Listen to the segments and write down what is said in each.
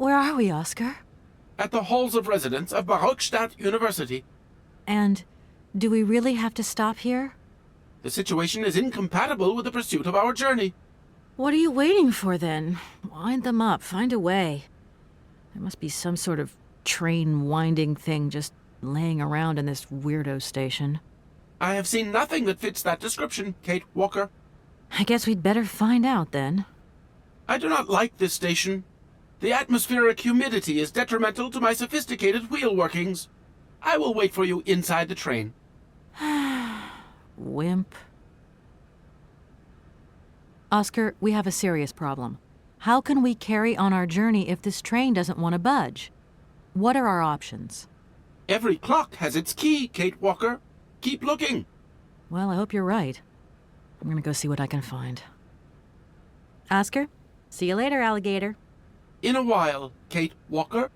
Where are we, Oscar? At the halls of residence of Barockstadt University. And do we really have to stop here? The situation is incompatible with the pursuit of our journey. What are you waiting for, then? Wind them up. Find a way. There must be some sort of train winding thing just laying around in this weirdo station. I have seen nothing that fits that description, Kate Walker. I guess we'd better find out, then. I do not like this station. The atmospheric humidity is detrimental to my sophisticated wheel workings. I will wait for you inside the train. Wimp. Oscar, we have a serious problem. How can we carry on our journey if this train doesn't want to budge? What are our options? Every clock has its key, Kate Walker. Keep looking. Well, I hope you're right. I'm gonna go see what I can find. Oscar, see you later, alligator. In a while, Kate Walker.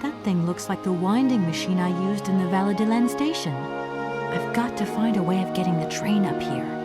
That thing looks like the winding machine I used in the Valladolid station. I've got to find a way of getting the train up here.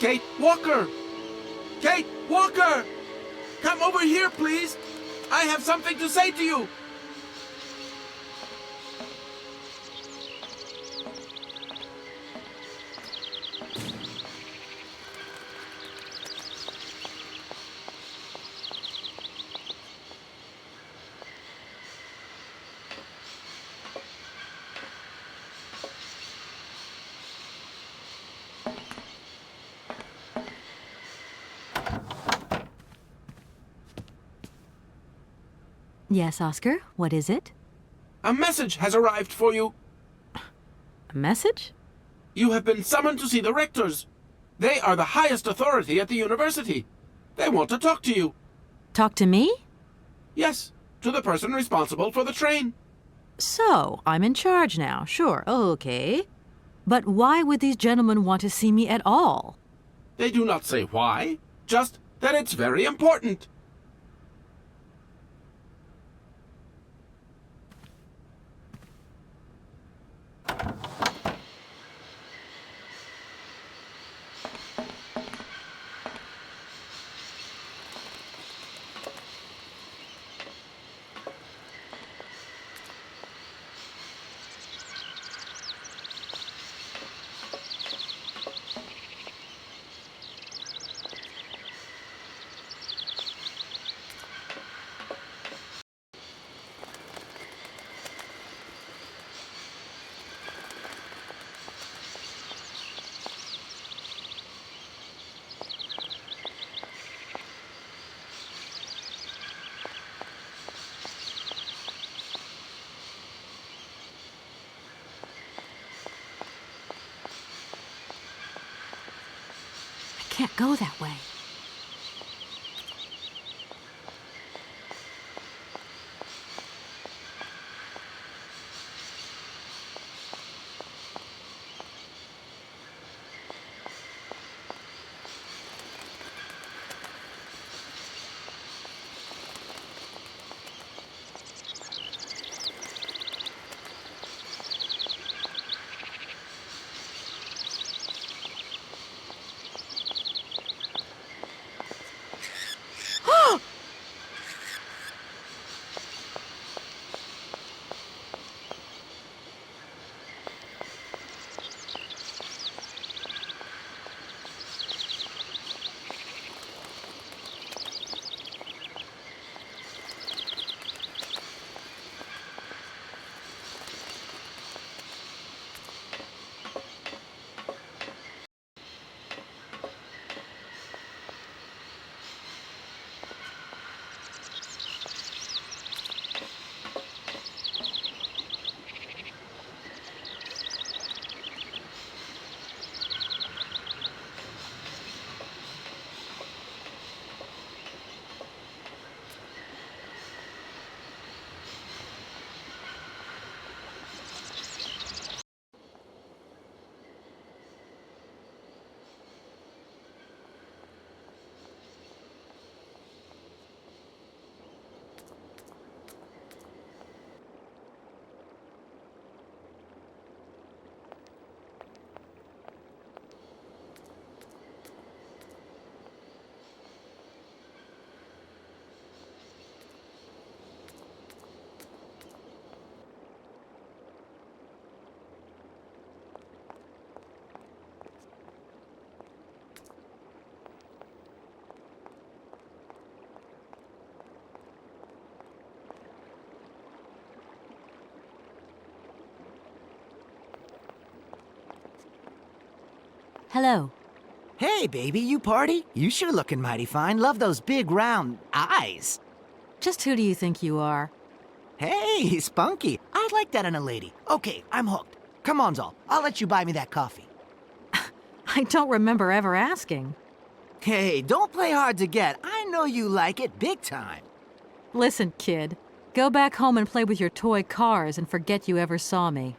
Kate Walker! Kate Walker! Come over here, please! I have something to say to you! Yes, Oscar, what is it? A message has arrived for you. A message? You have been summoned to see the rectors. They are the highest authority at the university. They want to talk to you. Talk to me? Yes, to the person responsible for the train. So, I'm in charge now, sure, okay. But why would these gentlemen want to see me at all? They do not say why, just that it's very important. can't go that way. Hello. Hey, baby, you party? You sure looking mighty fine. Love those big, round eyes. Just who do you think you are? Hey, spunky. I'd like that in a lady. Okay, I'm hooked. Come on, Zol. I'll let you buy me that coffee. I don't remember ever asking. Hey, don't play hard to get. I know you like it big time. Listen, kid. Go back home and play with your toy cars and forget you ever saw me.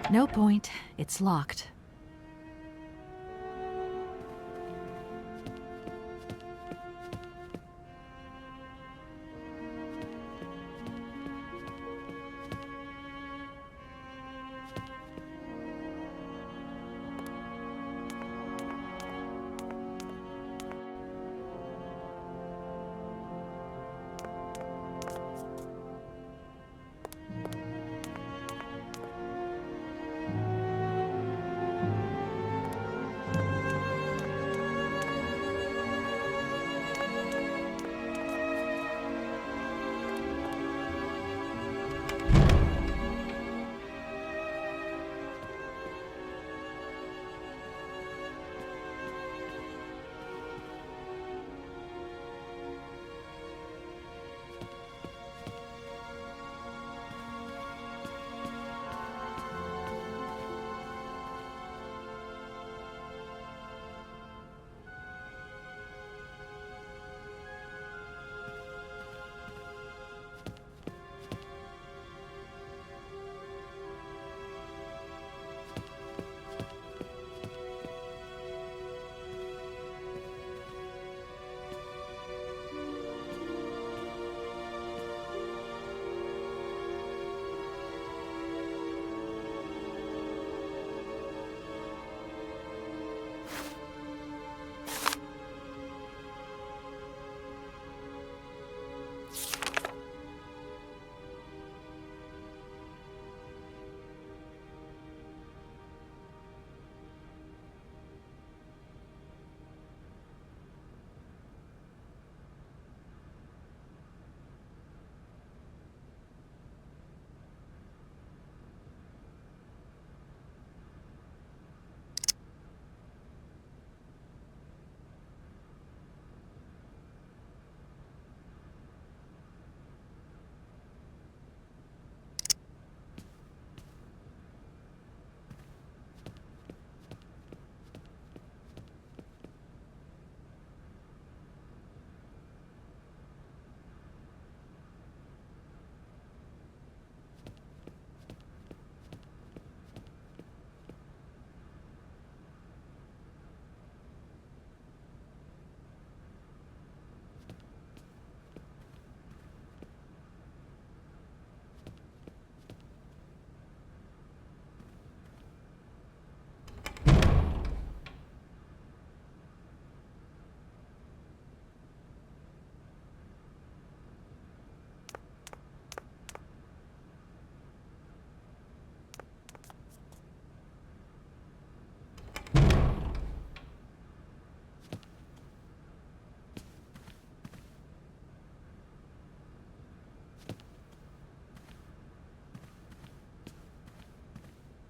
No point. It's locked.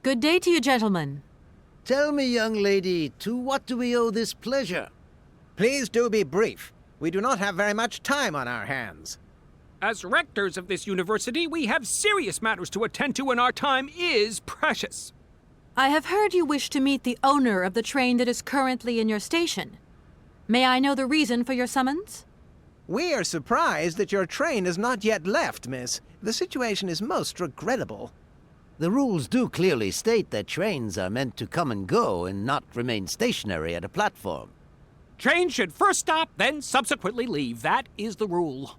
Good day to you, gentlemen. Tell me, young lady, to what do we owe this pleasure? Please do be brief. We do not have very much time on our hands. As rectors of this university, we have serious matters to attend to, and our time is precious. I have heard you wish to meet the owner of the train that is currently in your station. May I know the reason for your summons? We are surprised that your train has not yet left, miss. The situation is most regrettable. The rules do clearly state that trains are meant to come and go and not remain stationary at a platform. Trains should first stop, then subsequently leave. That is the rule.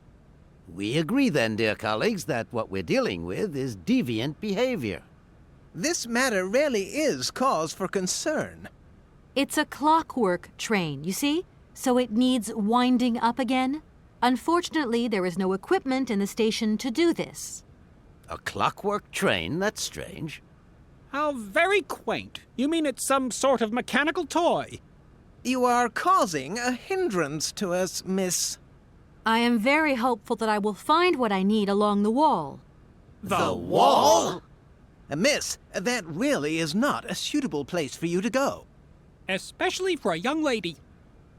We agree then, dear colleagues, that what we're dealing with is deviant behavior. This matter really is cause for concern. It's a clockwork train, you see? So it needs winding up again. Unfortunately, there is no equipment in the station to do this. A clockwork train? That's strange. How very quaint. You mean it's some sort of mechanical toy? You are causing a hindrance to us, miss. I am very hopeful that I will find what I need along the wall. The wall? Miss, that really is not a suitable place for you to go. Especially for a young lady.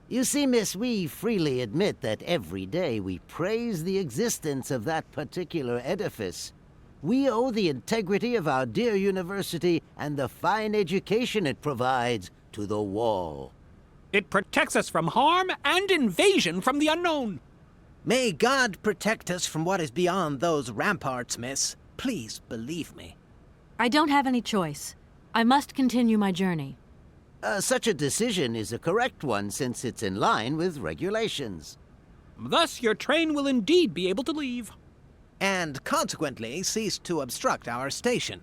You see, miss, we freely admit that every day we praise the existence of that particular edifice. We owe the integrity of our dear university and the fine education it provides to the wall. It protects us from harm and invasion from the unknown. May God protect us from what is beyond those ramparts, miss. Please believe me. I don't have any choice. I must continue my journey. Such a decision is a correct one since it's in line with regulations. Thus, your train will indeed be able to leave. And consequently cease to obstruct our station.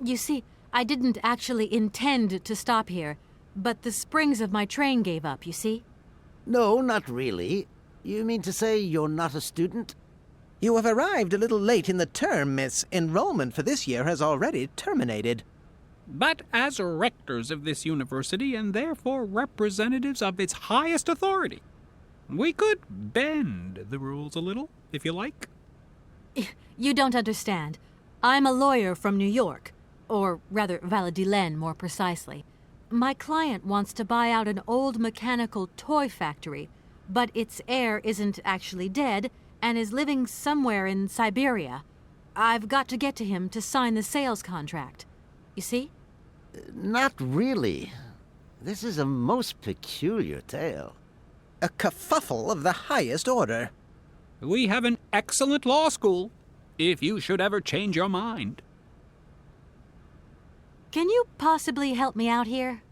You see, I didn't actually intend to stop here, but the springs of my train gave up, you see? No, not really. You mean to say you're not a student? You have arrived a little late in the term, miss. Enrollment for this year has already terminated. But as rectors of this university, and therefore representatives of its highest authority, we could bend the rules a little, if you like. You don't understand. I'm a lawyer from New York, or rather Valladolid more precisely. My client wants to buy out an old mechanical toy factory, but its heir isn't actually dead and is living somewhere in Syberia. I've got to get to him to sign the sales contract. You see? Not really. This is a most peculiar tale. A kerfuffle of the highest order. We have an excellent law school, if you should ever change your mind. Can you possibly help me out here?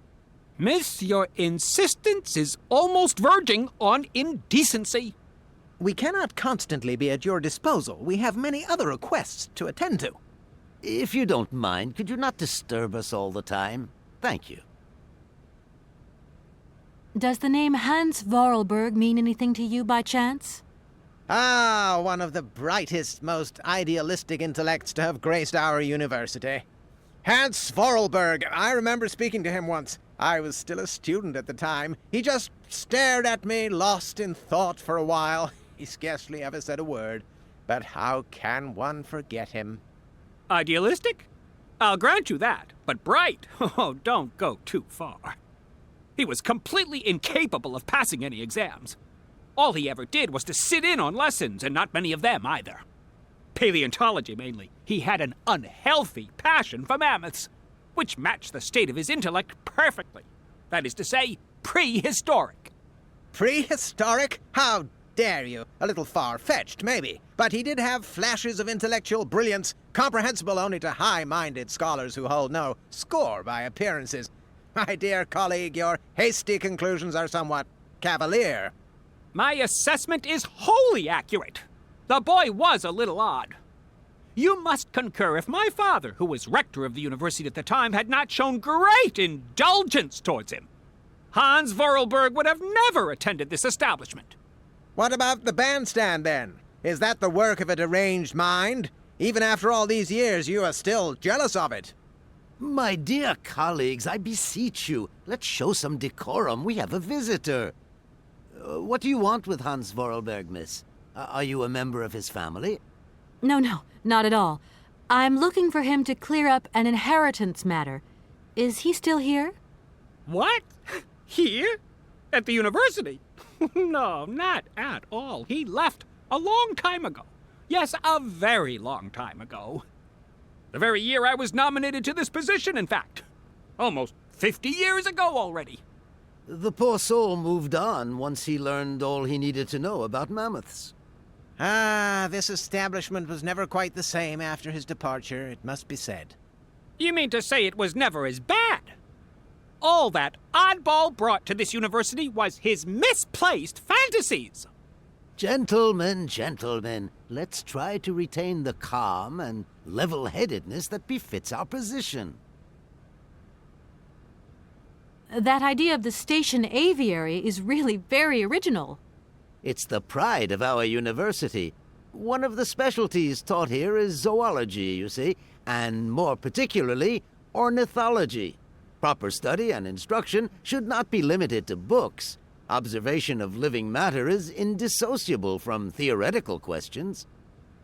Miss, your insistence is almost verging on indecency. We cannot constantly be at your disposal. We have many other requests to attend to. If you don't mind, could you not disturb us all the time? Thank you. Does the name Hans Vorarlberg mean anything to you by chance? Ah, one of the brightest, most idealistic intellects to have graced our university. Hans Vorarlberg. I remember speaking to him once. I was still a student at the time. He just stared at me, lost in thought for a while. He scarcely ever said a word. But how can one forget him? Idealistic? I'll grant you that, but bright? Oh, don't go too far. He was completely incapable of passing any exams. All he ever did was to sit in on lessons, and not many of them either. Paleontology, mainly. He had an unhealthy passion for mammoths, which matched the state of his intellect perfectly. That is to say, prehistoric. Prehistoric? How dare you? A little far-fetched, maybe. But he did have flashes of intellectual brilliance, comprehensible only to high-minded scholars who hold no score by appearances. My dear colleague, your hasty conclusions are somewhat cavalier. My assessment is wholly accurate. The boy was a little odd. You must concur if my father, who was rector of the university at the time, had not shown great indulgence towards him. Hans Vorarlberg would have never attended this establishment. What about the bandstand, then? Is that the work of a deranged mind? Even after all these years, you are still jealous of it. My dear colleagues, I beseech you, let's show some decorum. We have a visitor. What do you want with Hans Vorarlberg, miss? Are you a member of his family? No, not at all. I'm looking for him to clear up an inheritance matter. Is he still here? What? Here? At the university? No, not at all. He left a long time ago. Yes, a very long time ago. The very year I was nominated to this position, in fact. Almost 50 years ago already. The poor soul moved on once he learned all he needed to know about mammoths. Ah, this establishment was never quite the same after his departure, it must be said. You mean to say it was never as bad? All that oddball brought to this university was his misplaced fantasies. Gentlemen, gentlemen, let's try to retain the calm and level-headedness that befits our position. That idea of the station aviary is really very original. It's the pride of our university. One of the specialties taught here is zoology, you see, and more particularly, ornithology. Proper study and instruction should not be limited to books. Observation of living matter is indissociable from theoretical questions.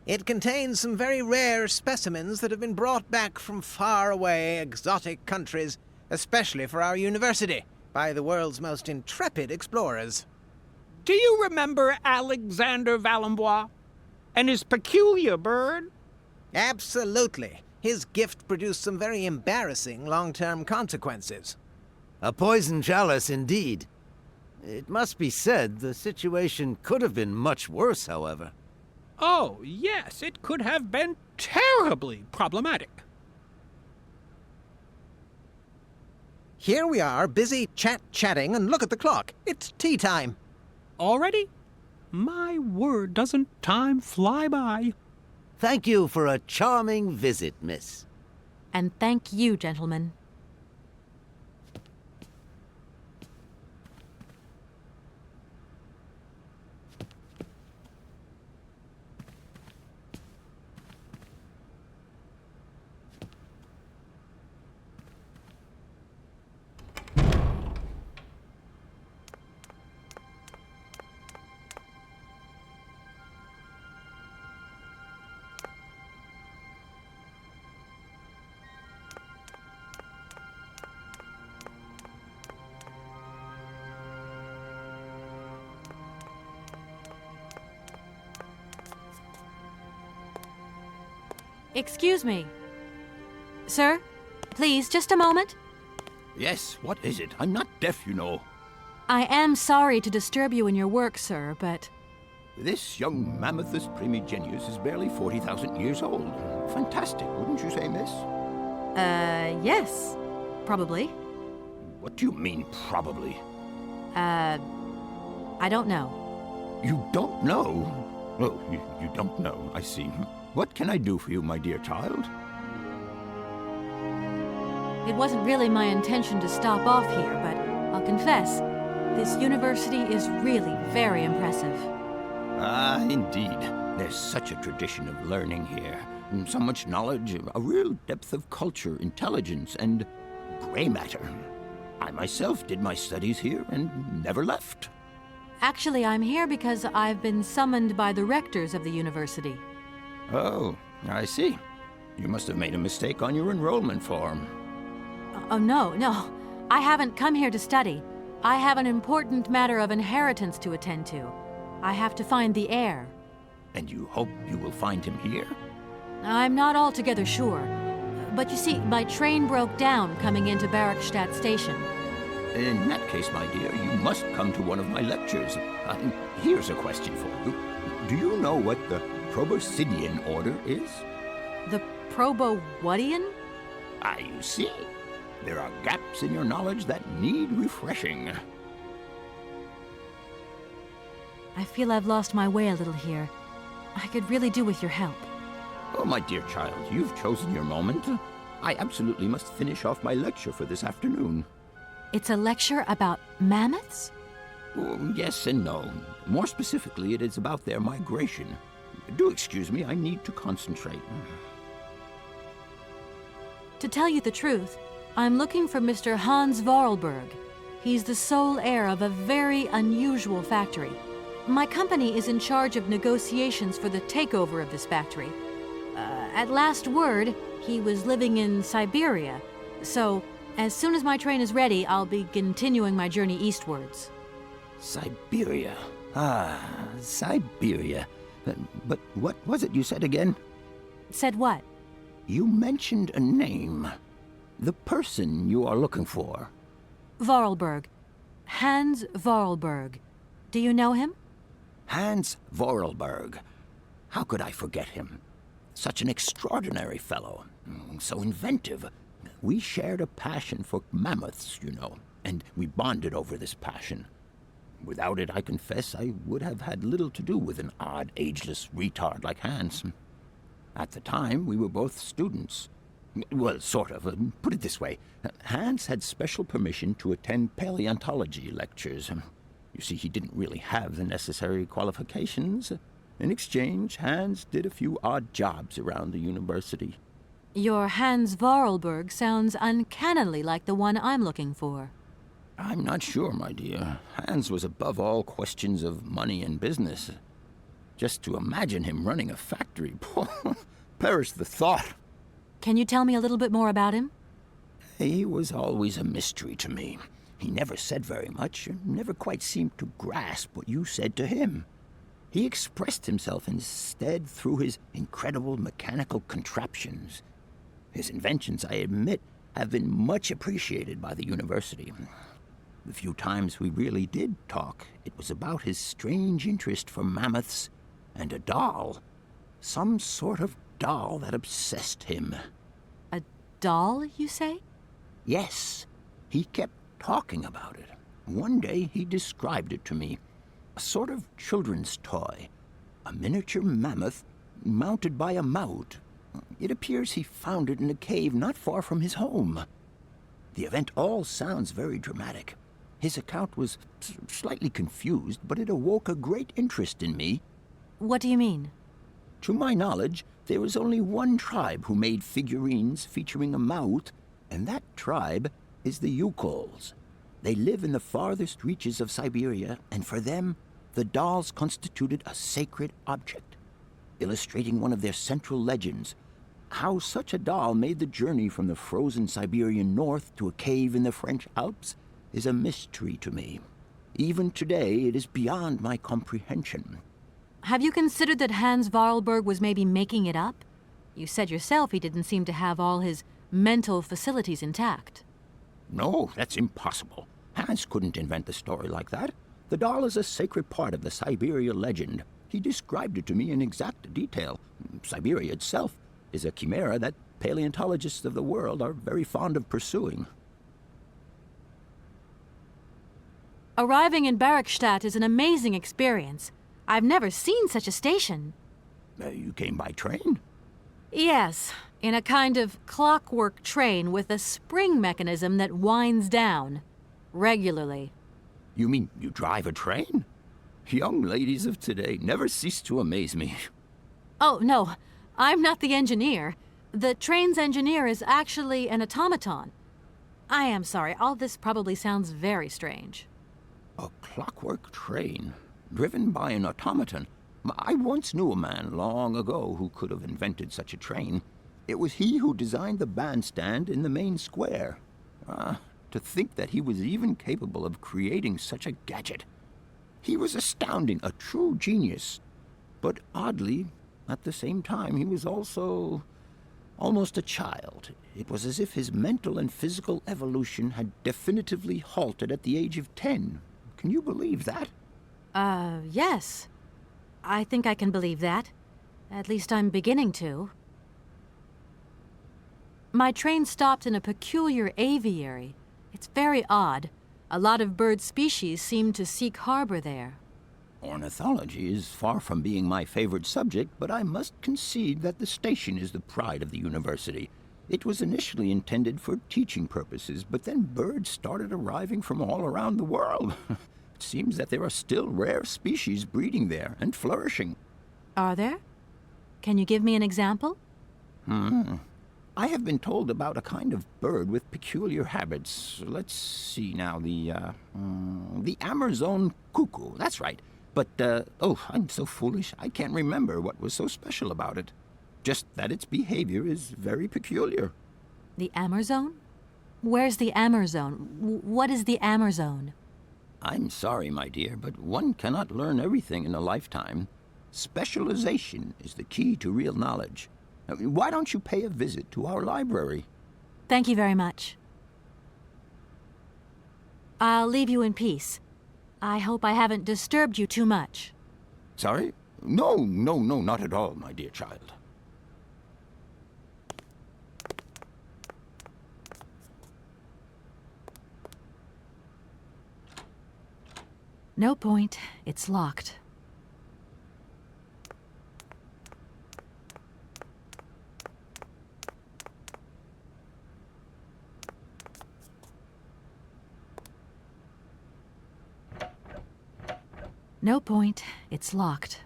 It contains some very rare specimens that have been brought back from far-away, exotic countries, especially for our university, by the world's most intrepid explorers. Do you remember Alexander Valembois and his peculiar bird? Absolutely. His gift produced some very embarrassing long-term consequences. A poison chalice indeed. It must be said the situation could have been much worse, however. Oh, yes, it could have been terribly problematic. Here we are, busy chatting, and look at the clock. It's tea time. Already? My word, doesn't time fly by? Thank you for a charming visit, miss. And thank you, gentlemen. Excuse me. Sir, please, just a moment. Yes, what is it? I'm not deaf, you know. I am sorry to disturb you in your work, sir, but... This young Mammothus primigenius is barely 40,000 years old. Fantastic, wouldn't you say, miss? Yes. Probably. What do you mean, probably? I don't know. You don't know? Oh, you don't know, I see. What can I do for you, my dear child? It wasn't really my intention to stop off here, but I'll confess, this university is really very impressive. Ah, indeed. There's such a tradition of learning here. So much knowledge, a real depth of culture, intelligence, and gray matter. I myself did my studies here and never left. Actually, I'm here because I've been summoned by the rectors of the university. Oh, I see. You must have made a mistake on your enrollment form. Oh, no. I haven't come here to study. I have an important matter of inheritance to attend to. I have to find the heir. And you hope you will find him here? I'm not altogether sure. But you see, my train broke down coming into Barrackstadt station. In that case, my dear, you must come to one of my lectures. Here's a question for you. Do you know what the Proboscidean order is? The Probo-whatian? Ah, you see. There are gaps in your knowledge that need refreshing. I feel I've lost my way a little here. I could really do with your help. Oh, my dear child, you've chosen your moment. I absolutely must finish off my lecture for this afternoon. It's a lecture about mammoths? Oh, yes and no. More specifically, it is about their migration. Do excuse me, I need to concentrate. To tell you the truth, I'm looking for Mr. Hans Vorarlberg. He's the sole heir of a very unusual factory. My company is in charge of negotiations for the takeover of this factory. At last word, he was living in Syberia. So, as soon as my train is ready, I'll be continuing my journey eastwards. Syberia. Ah, Syberia. But what was it you said again? Said what? You mentioned a name. The person you are looking for. Vorarlberg. Hans Vorarlberg. Do you know him? Hans Vorarlberg. How could I forget him? Such an extraordinary fellow. So inventive. We shared a passion for mammoths, you know, and we bonded over this passion. Without it, I confess, I would have had little to do with an odd, ageless retard like Hans. At the time, we were both students. Well, sort of. Put it this way. Hans had special permission to attend paleontology lectures. You see, he didn't really have the necessary qualifications. In exchange, Hans did a few odd jobs around the university. Your Hans Vorarlberg sounds uncannily like the one I'm looking for. I'm not sure, my dear. Hans was above all questions of money and business. Just to imagine him running a factory, perish the thought. Can you tell me a little bit more about him? He was always a mystery to me. He never said very much, and never quite seemed to grasp what you said to him. He expressed himself instead through his incredible mechanical contraptions. His inventions, I admit, have been much appreciated by the university. The few times we really did talk, it was about his strange interest for mammoths and a doll. Some sort of doll that obsessed him. A doll, you say? Yes, he kept talking about it. One day he described it to me. A sort of children's toy. A miniature mammoth mounted by a mount. It appears he found it in a cave not far from his home. The event all sounds very dramatic. His account was slightly confused, but it awoke a great interest in me. What do you mean? To my knowledge, there is only one tribe who made figurines featuring a mouth, and that tribe is the Yukols. They live in the farthest reaches of Syberia, and for them, the dolls constituted a sacred object, illustrating one of their central legends. How such a doll made the journey from the frozen Siberian north to a cave in the French Alps is a mystery to me. Even today, it is beyond my comprehension. Have you considered that Hans Vorarlberg was maybe making it up? You said yourself he didn't seem to have all his mental facilities intact. No, that's impossible. Hans couldn't invent a story like that. The doll is a sacred part of the Syberia legend. He described it to me in exact detail. Syberia itself is a chimera that paleontologists of the world are very fond of pursuing. Arriving in Barrackstadt is an amazing experience. I've never seen such a station. You came by train? Yes, in a kind of clockwork train with a spring mechanism that winds down regularly. You mean you drive a train? Young ladies of today never cease to amaze me. Oh, no, I'm not the engineer. The train's engineer is actually an automaton. I am sorry, all this probably sounds very strange. A clockwork train, driven by an automaton. I once knew a man long ago who could have invented such a train. It was he who designed the bandstand in the main square. To think that he was even capable of creating such a gadget. He was astounding, a true genius. But oddly, at the same time, he was also almost a child. It was as if his mental and physical evolution had definitively halted at the age of 10. Can you believe that? Yes. I think I can believe that. At least I'm beginning to. My train stopped in a peculiar aviary. It's very odd. A lot of bird species seem to seek harbor there. Ornithology is far from being my favorite subject, but I must concede that the station is the pride of the university. It was initially intended for teaching purposes, but then birds started arriving from all around the world. It seems that there are still rare species breeding there and flourishing. Are there? Can you give me an example? I have been told about a kind of bird with peculiar habits. Let's see now, the Amazon cuckoo, that's right. But, I'm so foolish, I can't remember what was so special about it. just that its behavior is very peculiar. The Amazon? Where's the Amazon? What is the Amazon? I'm sorry, my dear, but one cannot learn everything in a lifetime. Specialization is the key to real knowledge. Why don't you pay a visit to our library? Thank you very much. I'll leave you in peace. I hope I haven't disturbed you too much. Sorry? No, not at all, my dear child. No point. It's locked. No point. It's locked.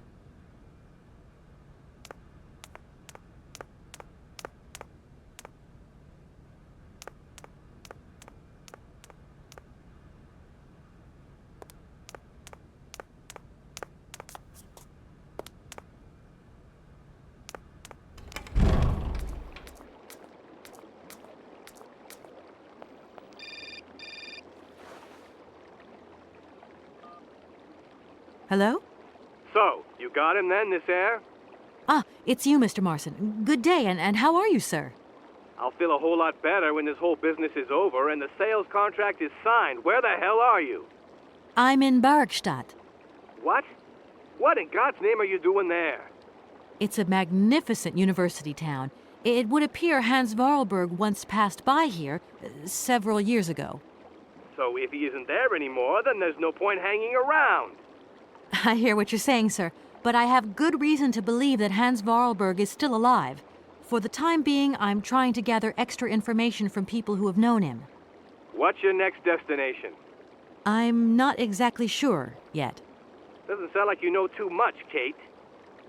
Hello? So, you got him then, this air? Ah, it's you, Mr. Marson. Good day, and how are you, sir? I'll feel a whole lot better when this whole business is over and the sales contract is signed. Where the hell are you? I'm in Barkstadt. What? What in God's name are you doing there? It's a magnificent university town. It would appear Hans Vorarlberg once passed by here several years ago. So if he isn't there anymore, then there's no point hanging around. I hear what you're saying, sir, but I have good reason to believe that Hans Vorarlberg is still alive. For the time being, I'm trying to gather extra information from people who have known him. What's your next destination? I'm not exactly sure yet. Doesn't sound like you know too much, Kate.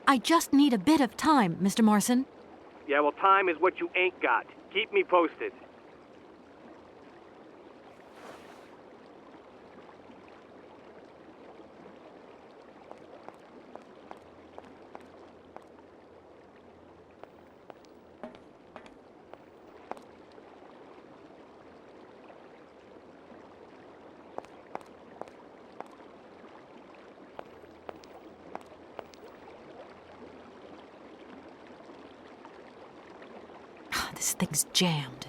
I just need a bit of time, Mr. Marson. Yeah, well, time is what you ain't got. Keep me posted. This thing's jammed.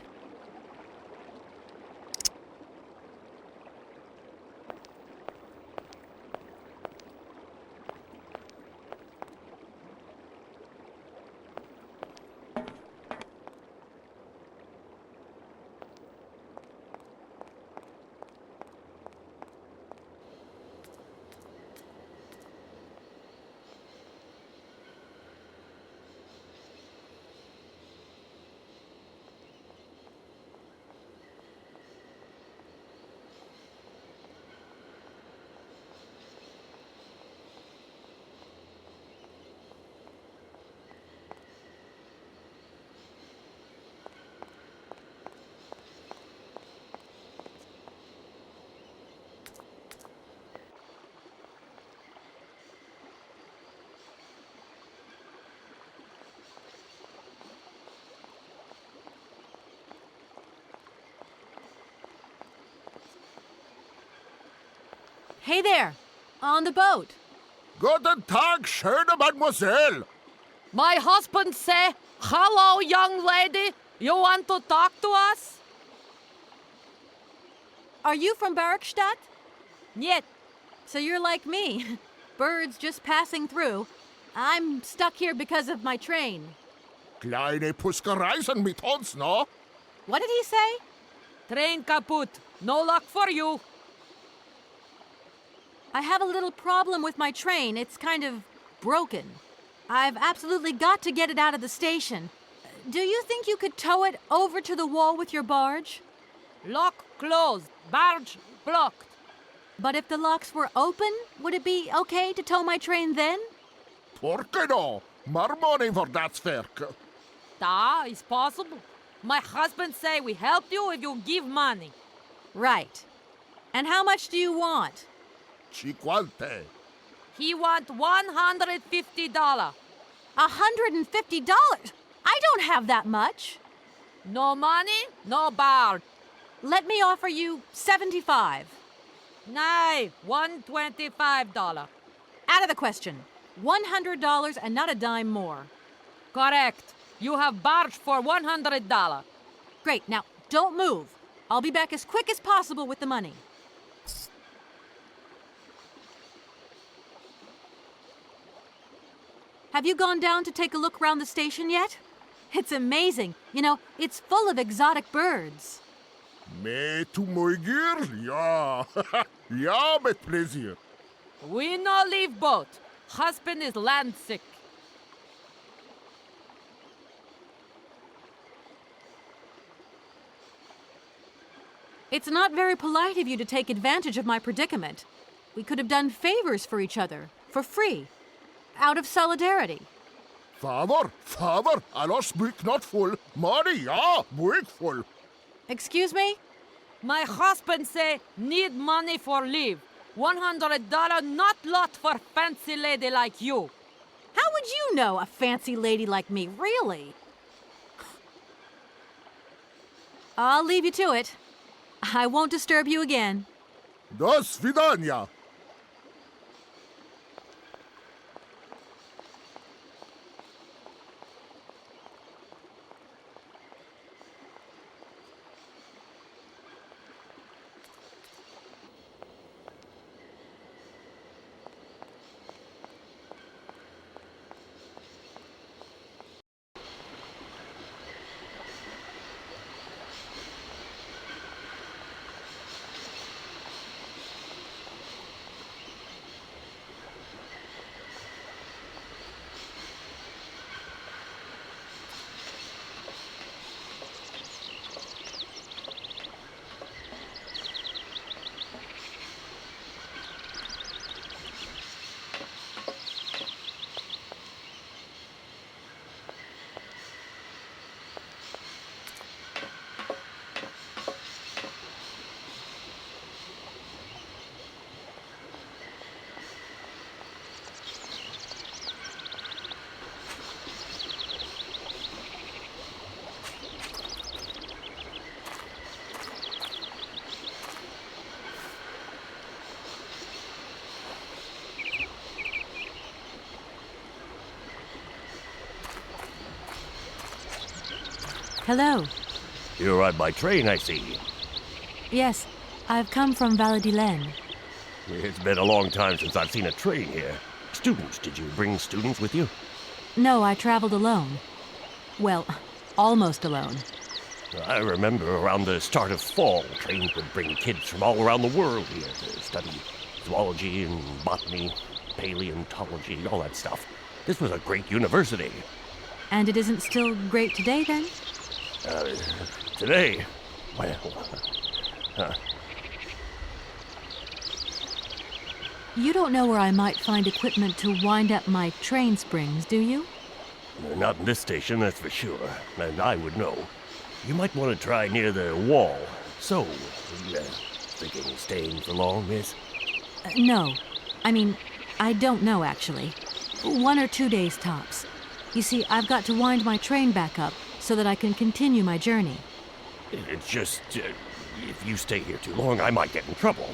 Hey there! On the boat! Guten Tag, schöne Mademoiselle. My husband say, hello, young lady. You want to talk to us? Are you from Barkstadt? Нет. So you're like me. Birds just passing through. I'm stuck here because of my train. Kleine Puskereisen mit uns, no? What did he say? Train kaput. No luck for you. I have a little problem with my train. It's kind of broken. I've absolutely got to get it out of the station. Do you think you could tow it over to the wall with your barge? Lock closed. Barge blocked. But if the locks were open, would it be okay to tow my train then? Porke no? More money for that werk. Da, it's possible. My husband say we help you if you give money. Right. And how much do you want? Cinquante. He want $150. $150? I don't have that much. No money, no bar. Let me offer you 75. Nay, $125. Out of the question. $100 and not a dime more. Correct. You have barged for $100. Great, now don't move. I'll be back as quick as possible with the money. Have you gone down to take a look around the station yet? It's amazing. You know, it's full of exotic birds. Me to my girl, yeah. Yeah, met pleasure. We no leave boat. Husband is land sick. It's not very polite of you to take advantage of my predicament. We could have done favors for each other, for free, out of solidarity. Father, Allah speak not full. Money, yeah, big full. Excuse me? My husband say need money for leave. $100 not lot for fancy lady like you. How would you know a fancy lady like me, really? I'll leave you to it. I won't disturb you again. До свидания. Hello. You ride by train, I see. Yes, I've come from Valladolid. It's been a long time since I've seen a train here. Students, did you bring students with you? No, I traveled alone. Well, almost alone. I remember around the start of fall, trains would bring kids from all around the world here to study zoology and botany, paleontology, all that stuff. This was a great university. And it isn't still great today, then? Today? Well, You don't know where I might find equipment to wind up my train springs, do you? not in this station, that's for sure. And I would know. You might want to try near the wall. So, thinking of staying for long, miss? No. I mean, I don't know, actually. 1 or 2 days tops. You see, I've got to wind my train back up so that I can continue my journey. It's just, if you stay here too long, I might get in trouble.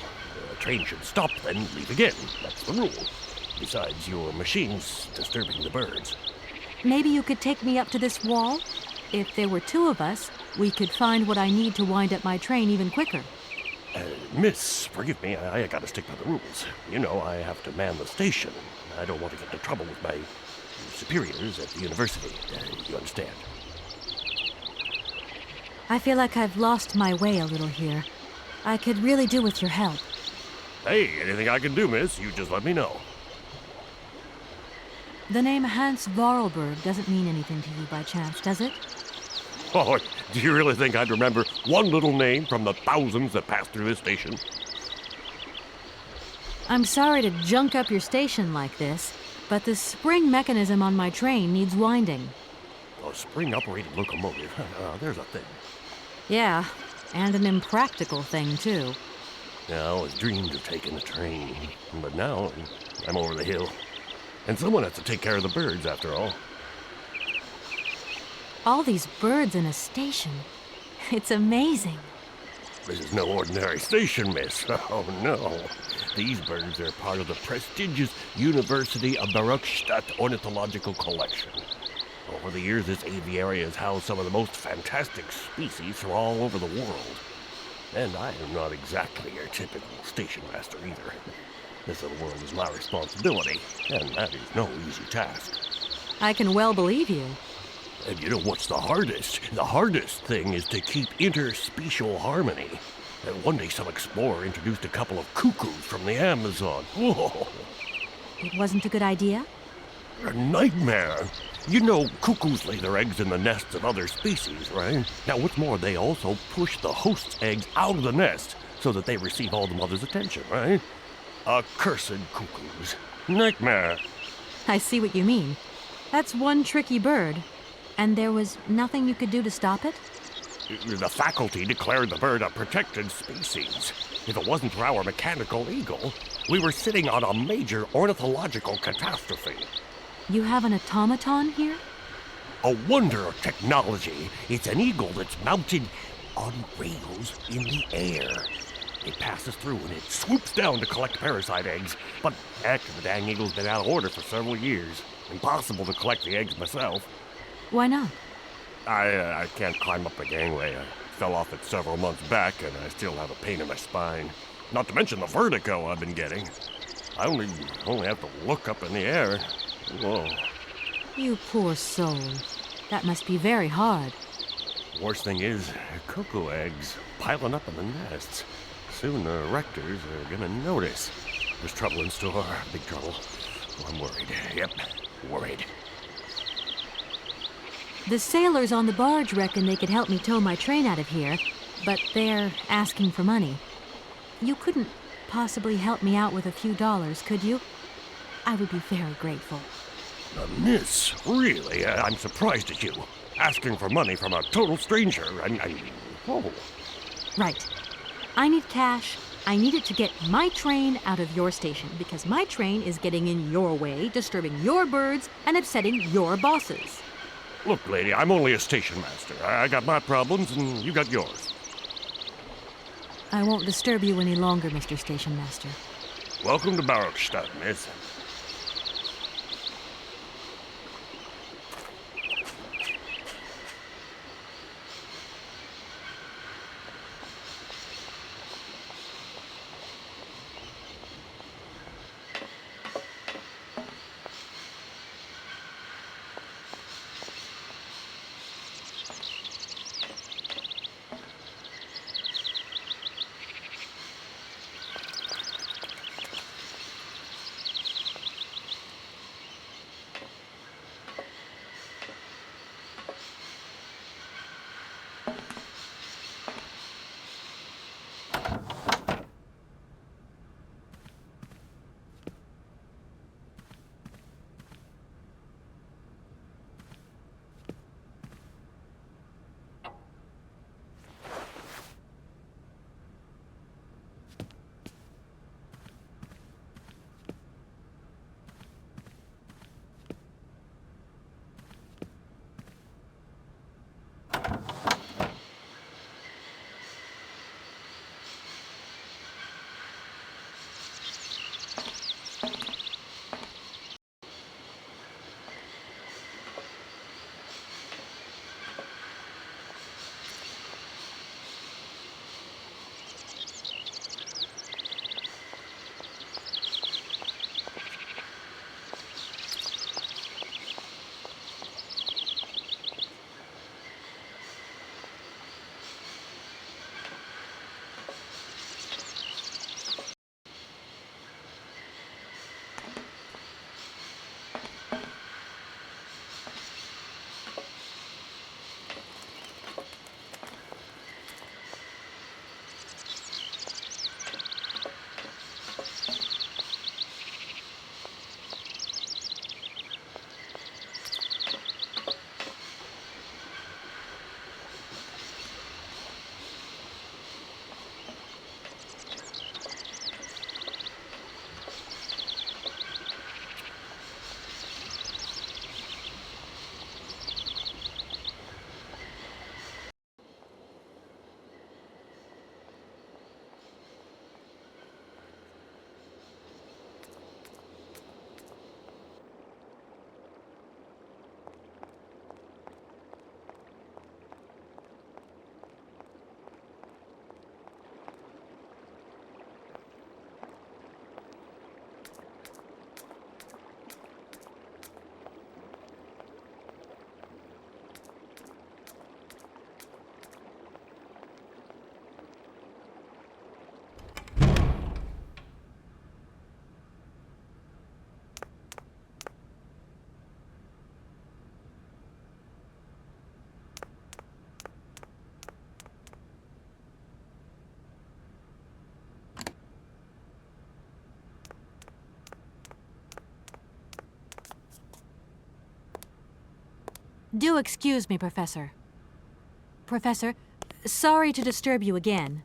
The train should stop, then leave again. That's the rule. Besides, your machine's disturbing the birds. Maybe you could take me up to this wall? If there were 2 of us, we could find what I need to wind up my train even quicker. Miss, forgive me, I gotta stick by the rules. You know, I have to man the station. I don't want to get into trouble with my superiors at the university. You understand? I feel like I've lost my way a little here. I could really do with your help. Hey, anything I can do, miss, you just let me know. The name Hans Vorarlberg doesn't mean anything to you by chance, does it? Oh, do you really think I'd remember one little name from the thousands that pass through this station? I'm sorry to junk up your station like this, but the spring mechanism on my train needs winding. A spring-operated locomotive. There's a thing. Yeah, and an impractical thing, too. I always dreamed of taking a train, but now I'm over the hill. And someone has to take care of the birds, after all. All these birds in a station. It's amazing. This is no ordinary station, miss. Oh, no. These birds are part of the prestigious University of Baruchstadt Ornithological Collection. Over the years, this aviary has housed some of the most fantastic species from all over the world. And I am not exactly your typical station master either. This little world is my responsibility, and that is no easy task. I can well believe you. And you know what's the hardest? The hardest thing is to keep interspecial harmony. And one day some explorer introduced a couple of cuckoos from the Amazon. Whoa! It wasn't a good idea? A nightmare. You know, cuckoos lay their eggs in the nests of other species, right? Now, what's more, they also push the host's eggs out of the nest so that they receive all the mother's attention, right? Accursed cuckoos. Nightmare. I see what you mean. That's one tricky bird. And there was nothing you could do to stop it? The faculty declared the bird a protected species. If it wasn't for our mechanical eagle, we were sitting on a major ornithological catastrophe. You have an automaton here? A wonder of technology. It's an eagle that's mounted on rails in the air. It passes through and it swoops down to collect parasite eggs. But heck, the dang eagle's been out of order for several years. Impossible to collect the eggs myself. Why not? I can't climb up the gangway. I fell off it several months back, and I still have a pain in my spine. Not to mention the vertigo I've been getting. I only have to look up in the air. Whoa. You poor soul. That must be very hard. Worst thing is, cuckoo eggs piling up in the nests. Soon the rectors are gonna notice. There's trouble in store, big trouble. Oh, I'm worried. Yep, worried. The sailors on the barge reckon they could help me tow my train out of here, but they're asking for money. You couldn't possibly help me out with a few dollars, could you? I would be very grateful. Miss, really, I'm surprised at you. Asking for money from a total stranger. Oh. Right. I need cash. I need it to get my train out of your station, because my train is getting in your way, disturbing your birds, and upsetting your bosses. Look, lady, I'm only a station master. I got my problems, and you got yours. I won't disturb you any longer, Mr. Station Master. Welcome to Baruchstadt, miss. Do excuse me, Professor. Professor, sorry to disturb you again.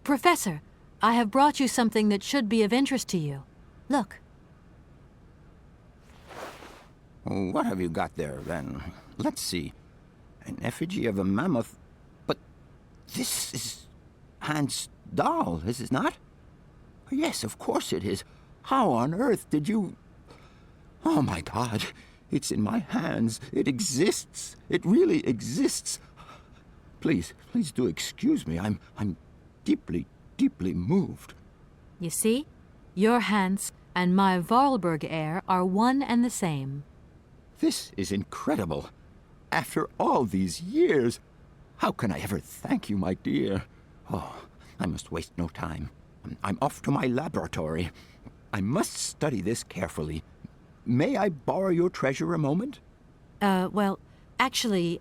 Professor, I have brought you something that should be of interest to you. Look. What have you got there, then? Let's see. An effigy of a mammoth. But this is Hans' doll, is it not? Yes, of course it is. How on earth did you... Oh, my God. It's in my hands. It exists. It really exists. Please do excuse me. I'm deeply, deeply moved. You see? Your Hans and my Vorarlberg heir are one and the same. This is incredible. After all these years, how can I ever thank you, my dear? Oh, I must waste no time. I'm off to my laboratory. I must study this carefully. May I borrow your treasure a moment? Well, actually,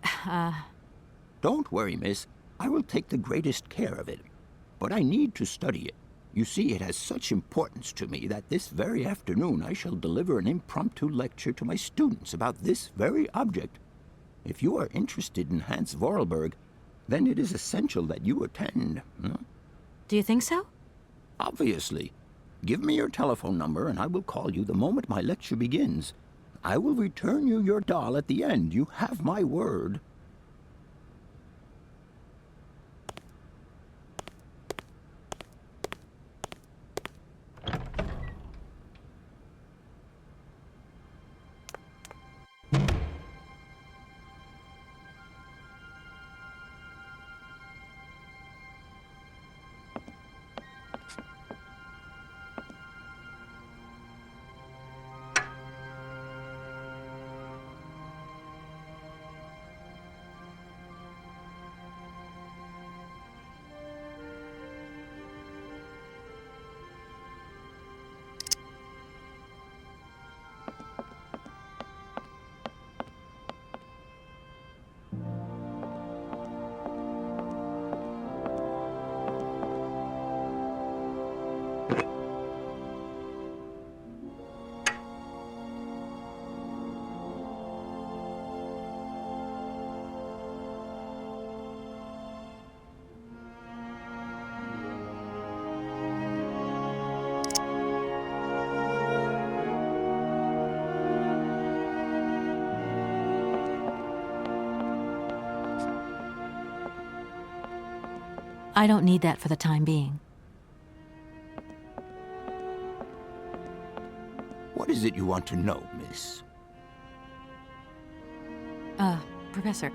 Don't worry, miss. I will take the greatest care of it. But I need to study it. You see, it has such importance to me that this very afternoon I shall deliver an impromptu lecture to my students about this very object. If you are interested in Hans Vorarlberg, then it is essential that you attend. Do you think so? Obviously. Give me your telephone number and I will call you the moment my lecture begins. I will return you your doll at the end. You have my word. I don't need that for the time being. What is it you want to know, miss? Professor,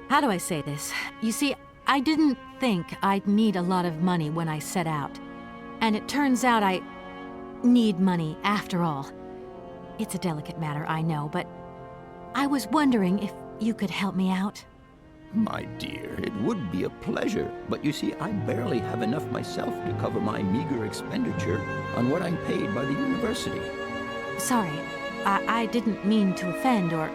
how do I say this? You see, I didn't think I'd need a lot of money when I set out. And it turns out I need money after all. It's a delicate matter, I know, but I was wondering if you could help me out. My dear, it would be a pleasure, but you see, I barely have enough myself to cover my meager expenditure on what I'm paid by the university. Sorry, I didn't mean to offend or...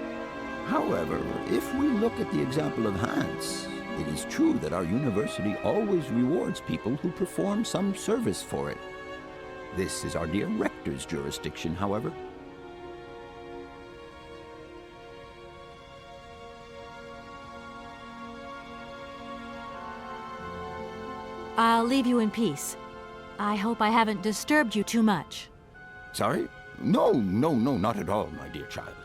However, if we look at the example of Hans, it is true that our university always rewards people who perform some service for it. This is our dear rector's jurisdiction, however. I'll leave you in peace. I hope I haven't disturbed you too much. Sorry? No, not at all, my dear child.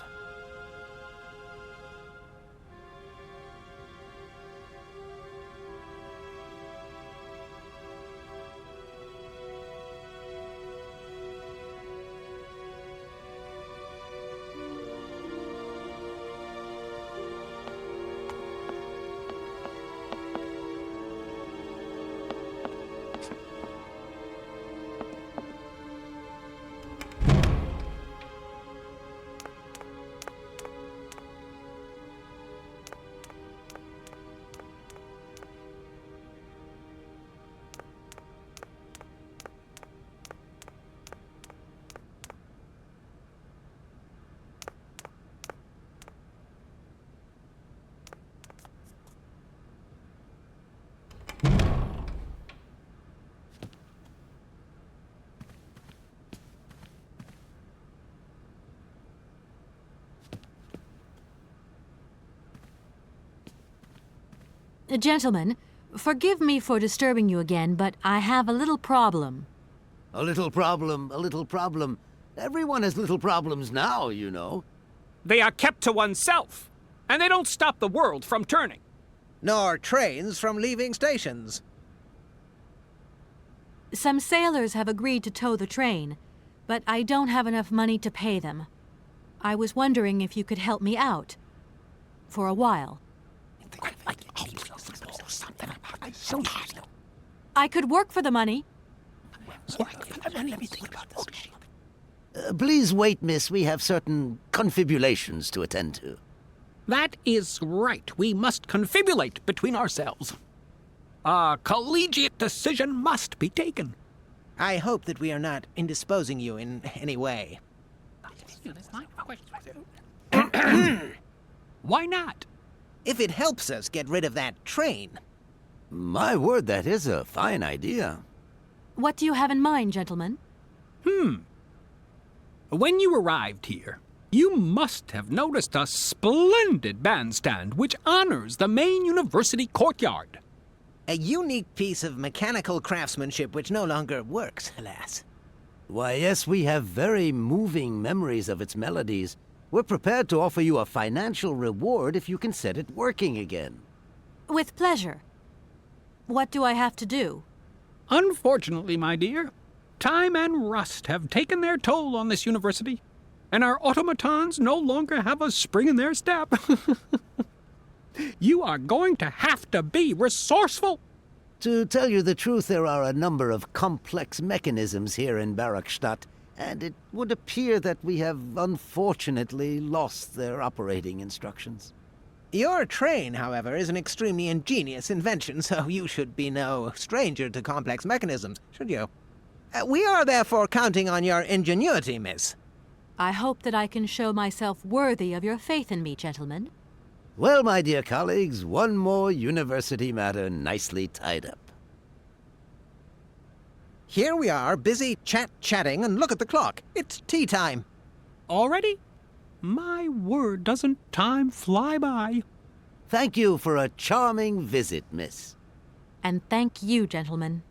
Gentlemen, forgive me for disturbing you again, but I have a little problem. A little problem, a little problem. Everyone has little problems now, you know. They are kept to oneself, and they don't stop the world from turning. Nor trains from leaving stations. Some sailors have agreed to tow the train, but I don't have enough money to pay them. I was wondering if you could help me out. For a while. I could work for the money. Please wait, miss. We have certain confibulations to attend to. That is right. We must confibulate between ourselves. A collegiate decision must be taken. I hope that we are not indisposing you in any way. Why not? If it helps us get rid of that train. My word, that is a fine idea. What do you have in mind, gentlemen? When you arrived here, you must have noticed a splendid bandstand which honors the main university courtyard. A unique piece of mechanical craftsmanship which no longer works, alas. Why, yes, we have very moving memories of its melodies. We're prepared to offer you a financial reward if you can set it working again. With pleasure. What do I have to do? Unfortunately, my dear, time and rust have taken their toll on this university, and our automatons no longer have a spring in their step. You are going to have to be resourceful. To tell you the truth, there are a number of complex mechanisms here in Barakstadt, and it would appear that we have unfortunately lost their operating instructions. Your train, however, is an extremely ingenious invention, so you should be no stranger to complex mechanisms, should you? We are therefore counting on your ingenuity, miss. I hope that I can show myself worthy of your faith in me, gentlemen. Well, my dear colleagues, one more university matter nicely tied up. Here we are, busy chatting, and look at the clock. It's tea time. Already? My word, doesn't time fly by? Thank you for a charming visit, miss. And thank you, gentlemen.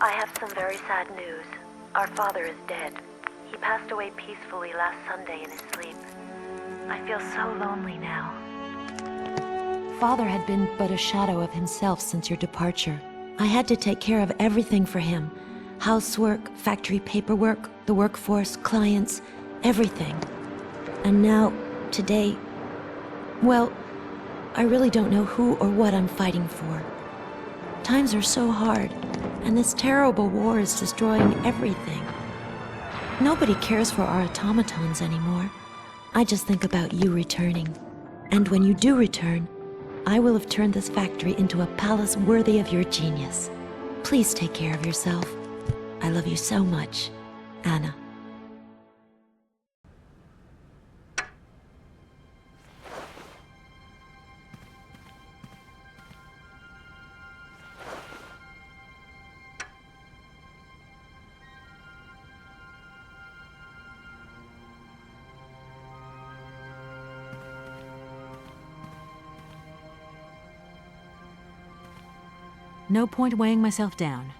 I have some very sad news. Our father is dead. He passed away peacefully last Sunday in his sleep. I feel so lonely now. Father had been but a shadow of himself since your departure. I had to take care of everything for him. Housework, factory paperwork, the workforce, clients, everything. And now, today, well, I really don't know who or what I'm fighting for. Times are so hard, and this terrible war is destroying everything. Nobody cares for our automatons anymore. I just think about you returning. And when you do return, I will have turned this factory into a palace worthy of your genius. Please take care of yourself. I love you so much, Anna. No point weighing myself down.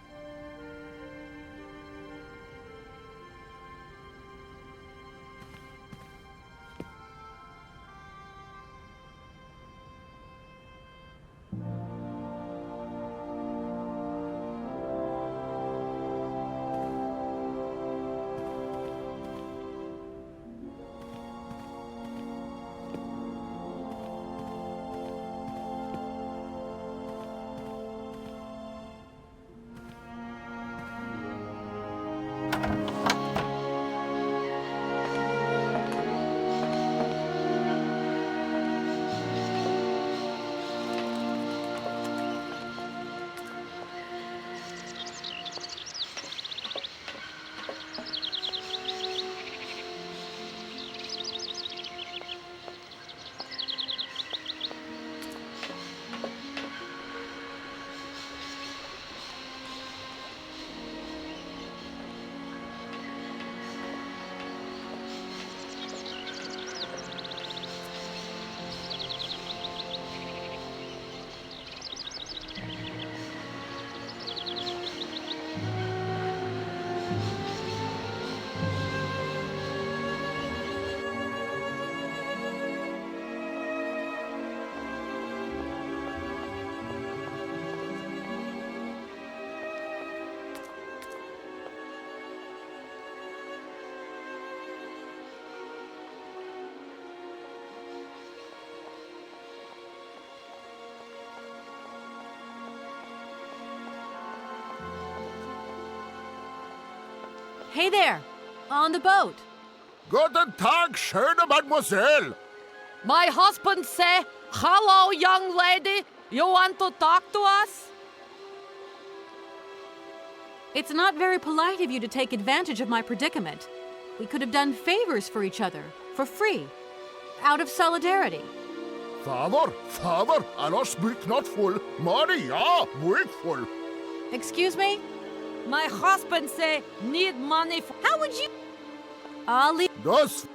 Hey there! On the boat! Guten Tag, schöne Mademoiselle. My husband say, "Hello, young lady. You want to talk to us?" It's not very polite of you to take advantage of my predicament. We could have done favors for each other, for free, out of solidarity. Father, Allah speak not full. Money, ja, break full. Excuse me? My husband say, "Need money for..." How would you... I'll leave... Das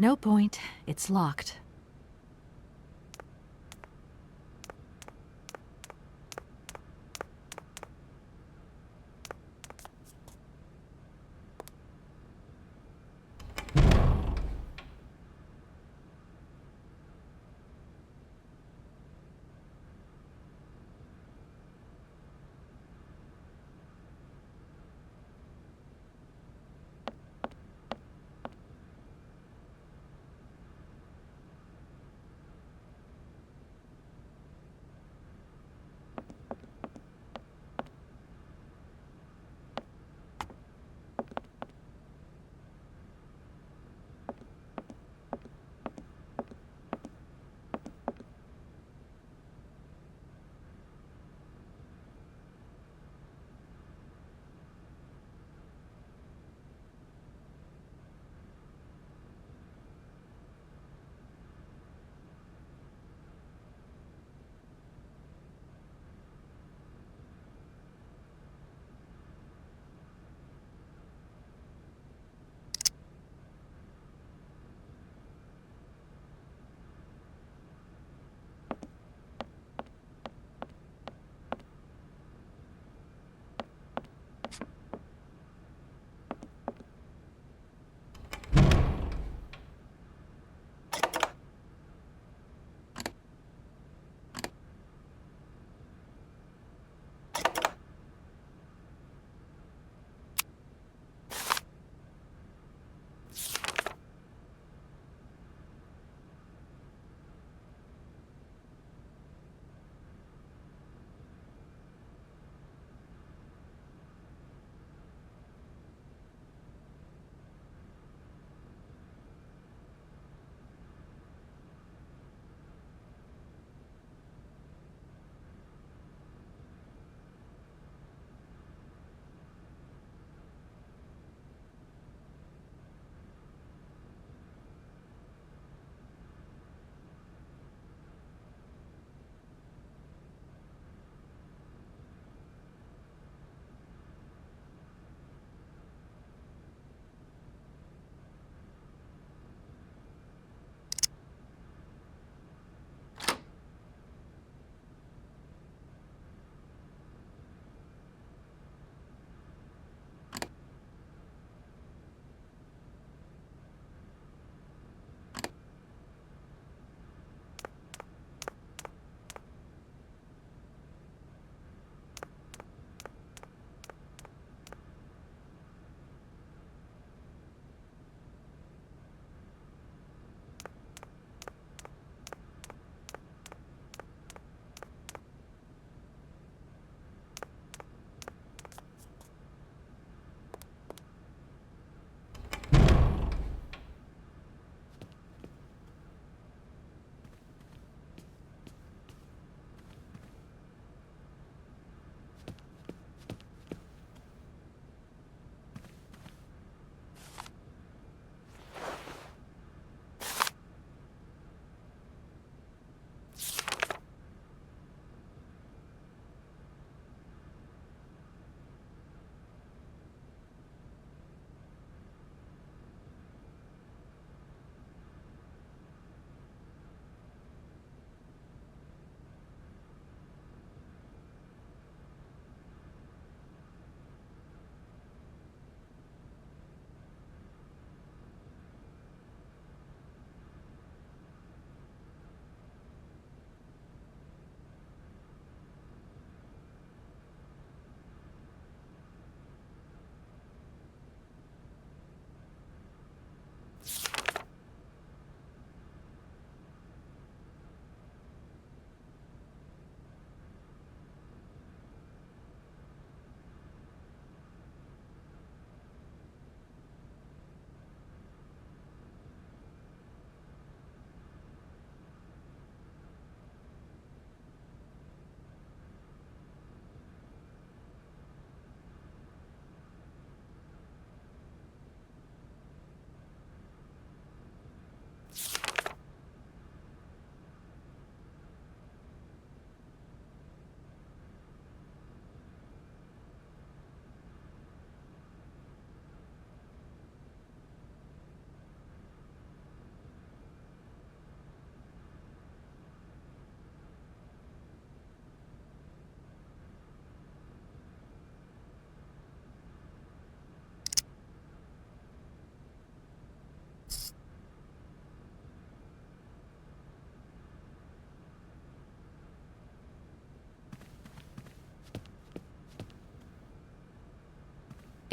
No point. It's locked.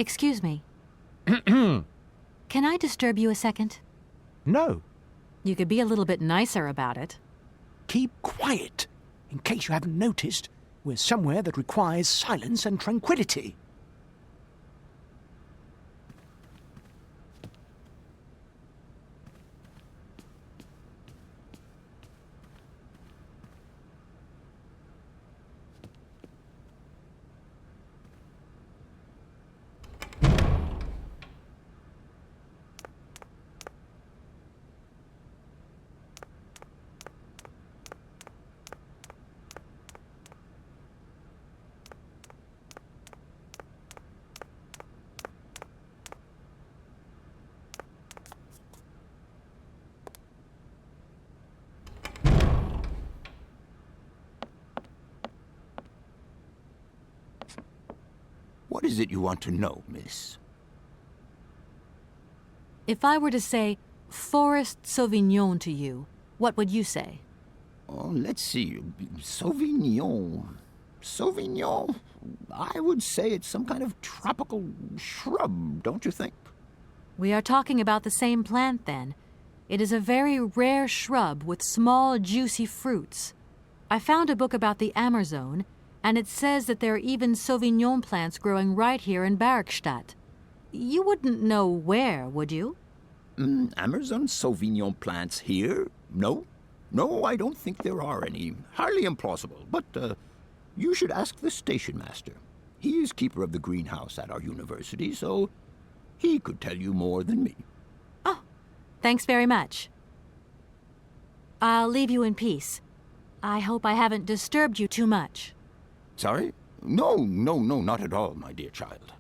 Excuse me. Can I disturb you a second? No. You could be a little bit nicer about it. Keep quiet. In case you haven't noticed, we're somewhere that requires silence and tranquility. What is it you want to know, miss? If I were to say Forest Sauvignon to you, what would you say? Oh, let's see. Sauvignon. Sauvignon? I would say it's some kind of tropical shrub, don't you think? We are talking about the same plant, then. It is a very rare shrub with small, juicy fruits. I found a book about the Amazon, and it says that there are even Sauvignon plants growing right here in Barrackstadt. You wouldn't know where, would you? Amazon Sauvignon plants here? No. No, I don't think there are any. Highly implausible. But you should ask the station master. He is keeper of the greenhouse at our university, so he could tell you more than me. Oh, thanks very much. I'll leave you in peace. I hope I haven't disturbed you too much. Sorry? No, not at all, my dear child.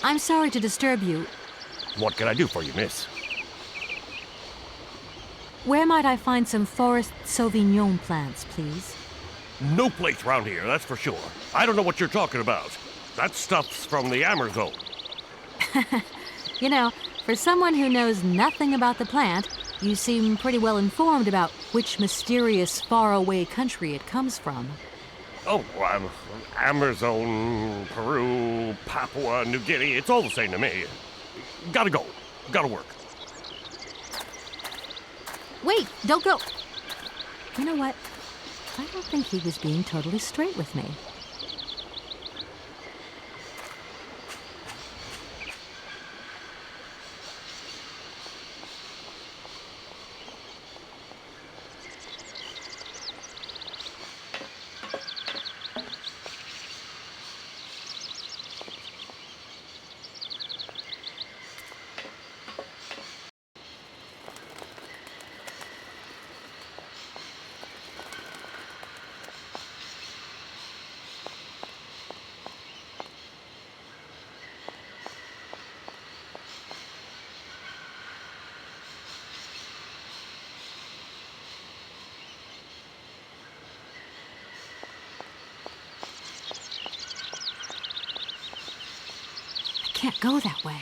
I'm sorry to disturb you. What can I do for you, miss? Where might I find some Forest Sauvignon plants, please? No place round here, that's for sure. I don't know what you're talking about. That stuff's from the Amazon. You know, for someone who knows nothing about the plant, you seem pretty well informed about which mysterious faraway country it comes from. Oh, Amazon, Peru, Papua New Guinea, it's all the same to me. Gotta go. Gotta work. Wait, don't go. You know what? I don't think he was being totally straight with me. can't go that way.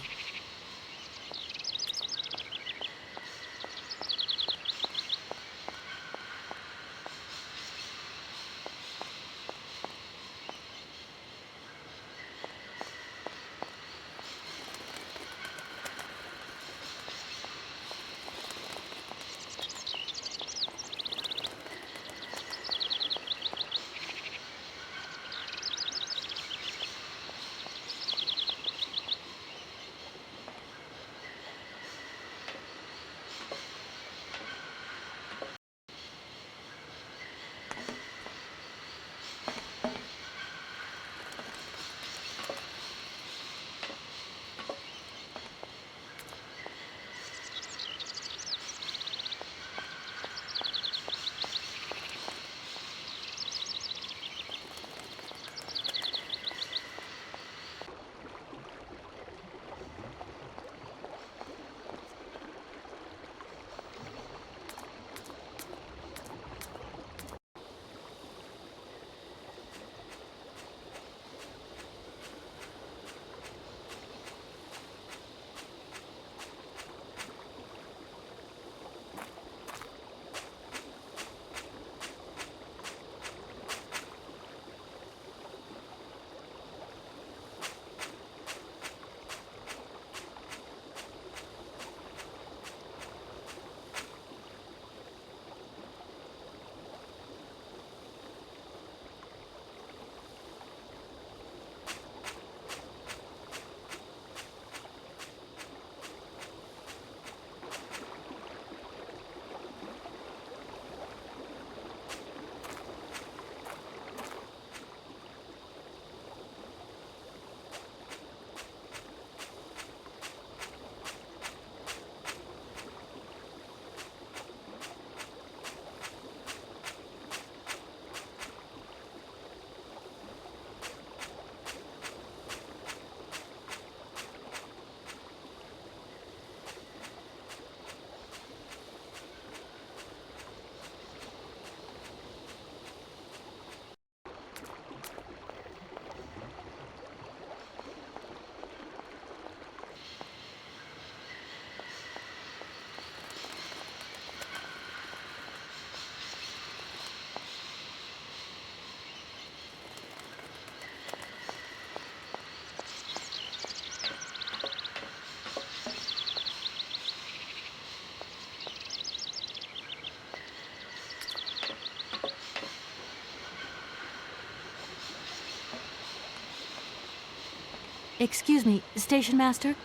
Excuse me, Station Master,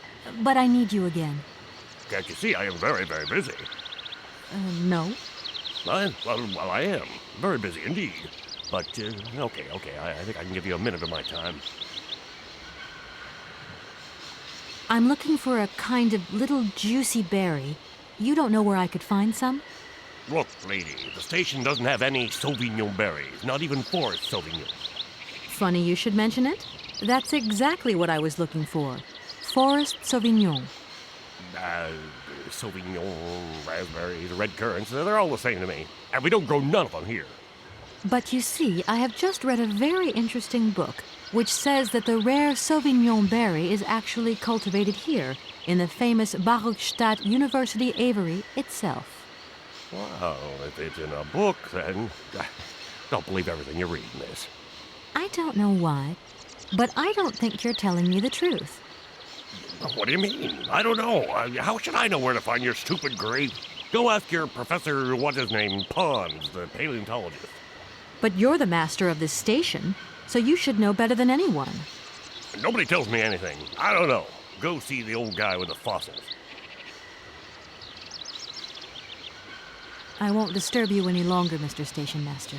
but I need you again. Can't you see I am very, very busy? No. Well, I am. Very busy indeed. But, okay, I think I can give you a minute of my time. I'm looking for a kind of little juicy berry. You don't know where I could find some? Look, lady, the station doesn't have any Sauvignon berries, not even forest Sauvignon. Funny you should mention it. That's exactly what I was looking for. Forest Sauvignon. Sauvignon, raspberries, red currants, they're all the same to me. And we don't grow none of them here. But you see, I have just read a very interesting book which says that the rare Sauvignon berry is actually cultivated here in the famous Baruchstadt University aviary itself. Well, if it's in a book, then don't believe everything you read in this. I don't know why, but I don't think you're telling me the truth. What do you mean? I don't know. How should I know where to find your stupid grape? Go ask your Professor, what's his name, Pons, the paleontologist. But you're the master of this station, so you should know better than anyone. Nobody tells me anything. I don't know. Go see the old guy with the fossils. I won't disturb you any longer, Mr. Station Master.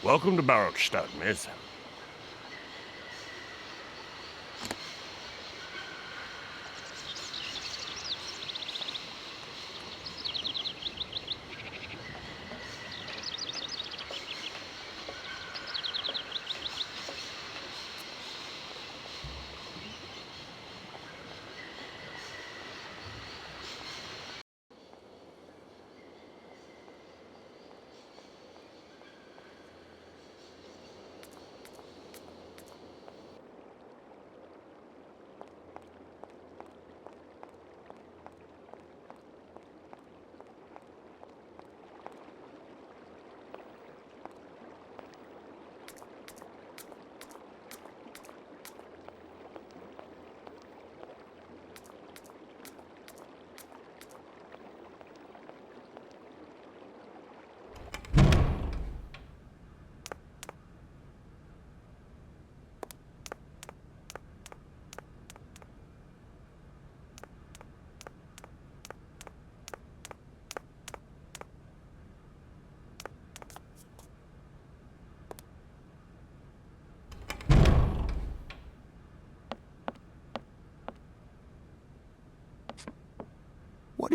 Welcome to Baruchstadt, miss.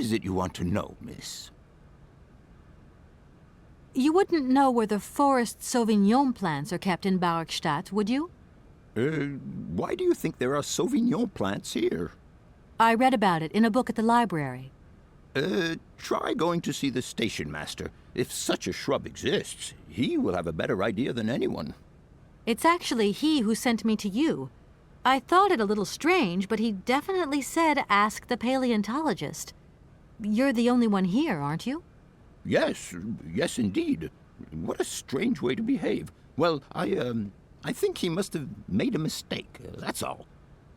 is it you want to know, miss? You wouldn't know where the forest Sauvignon plants are kept in Barkstadt, would you? Why do you think there are Sauvignon plants here? I read about it in a book at the library. Try going to see the station master. If such a shrub exists, he will have a better idea than anyone. It's actually he who sent me to you. I thought it a little strange, but he definitely said ask the paleontologist. You're the only one here, aren't you? Yes, yes indeed. What a strange way to behave. Well, I think he must have made a mistake, that's all.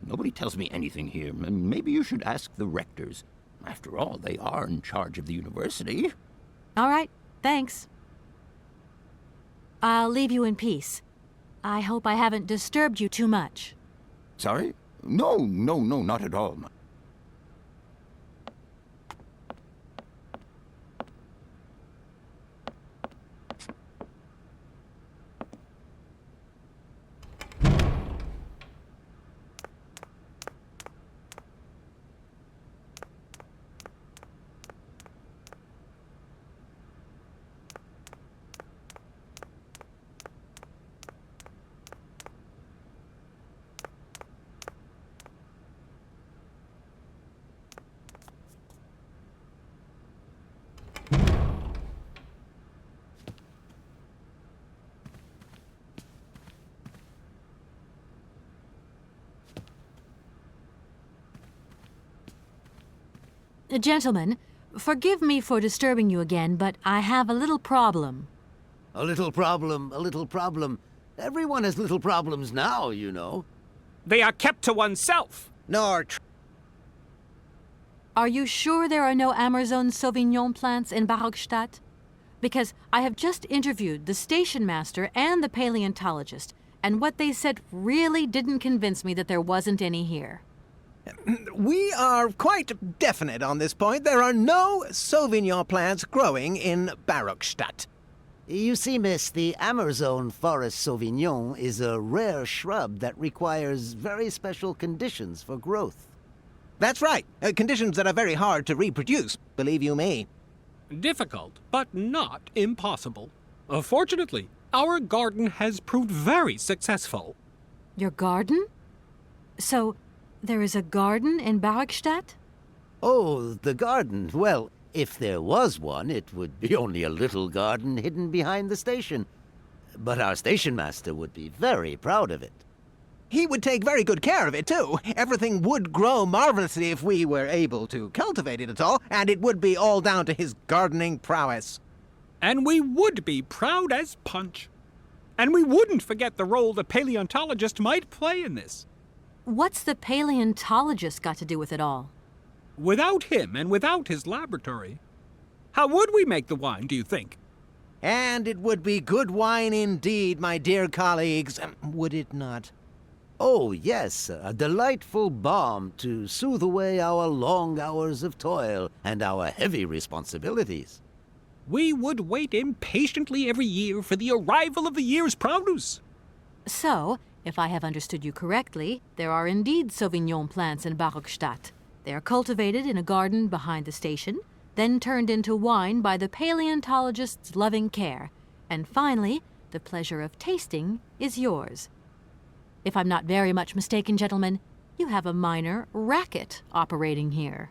Nobody tells me anything here. Maybe you should ask the rectors. After all, they are in charge of the university. All right, thanks. I'll leave you in peace. I hope I haven't disturbed you too much. Sorry? No, not at all. Gentlemen, forgive me for disturbing you again, but I have a little problem. A little problem. Everyone has little problems now, you know. They are kept to oneself. Are you sure there are no Amazon Sauvignon plants in Barkstadt? Because I have just interviewed the station master and the paleontologist, and what they said really didn't convince me that there wasn't any here. We are quite definite on this point. There are no Sauvignon plants growing in Barkstadt. You see, miss, the Amazon forest Sauvignon is a rare shrub that requires very special conditions for growth. That's right. Conditions that are very hard to reproduce, believe you me. Difficult, but not impossible. Fortunately, our garden has proved very successful. Your garden? So, there is a garden in Barkstadt? Oh, the garden. Well, if there was one, it would be only a little garden hidden behind the station. But our station master would be very proud of it. He would take very good care of it, too. Everything would grow marvelously if we were able to cultivate it at all, and it would be all down to his gardening prowess. And we would be proud as punch. And we wouldn't forget the role the paleontologist might play in this. What's the paleontologist got to do with it all? Without him and without his laboratory, how would we make the wine, do you think? And it would be good wine indeed, my dear colleagues, would it not? Oh, yes, a delightful balm to soothe away our long hours of toil and our heavy responsibilities. We would wait impatiently every year for the arrival of the year's produce. So, if I have understood you correctly, there are indeed Sauvignon plants in Barkstadt. They are cultivated in a garden behind the station, then turned into wine by the paleontologist's loving care, and finally, the pleasure of tasting is yours. If I'm not very much mistaken, gentlemen, you have a minor racket operating here.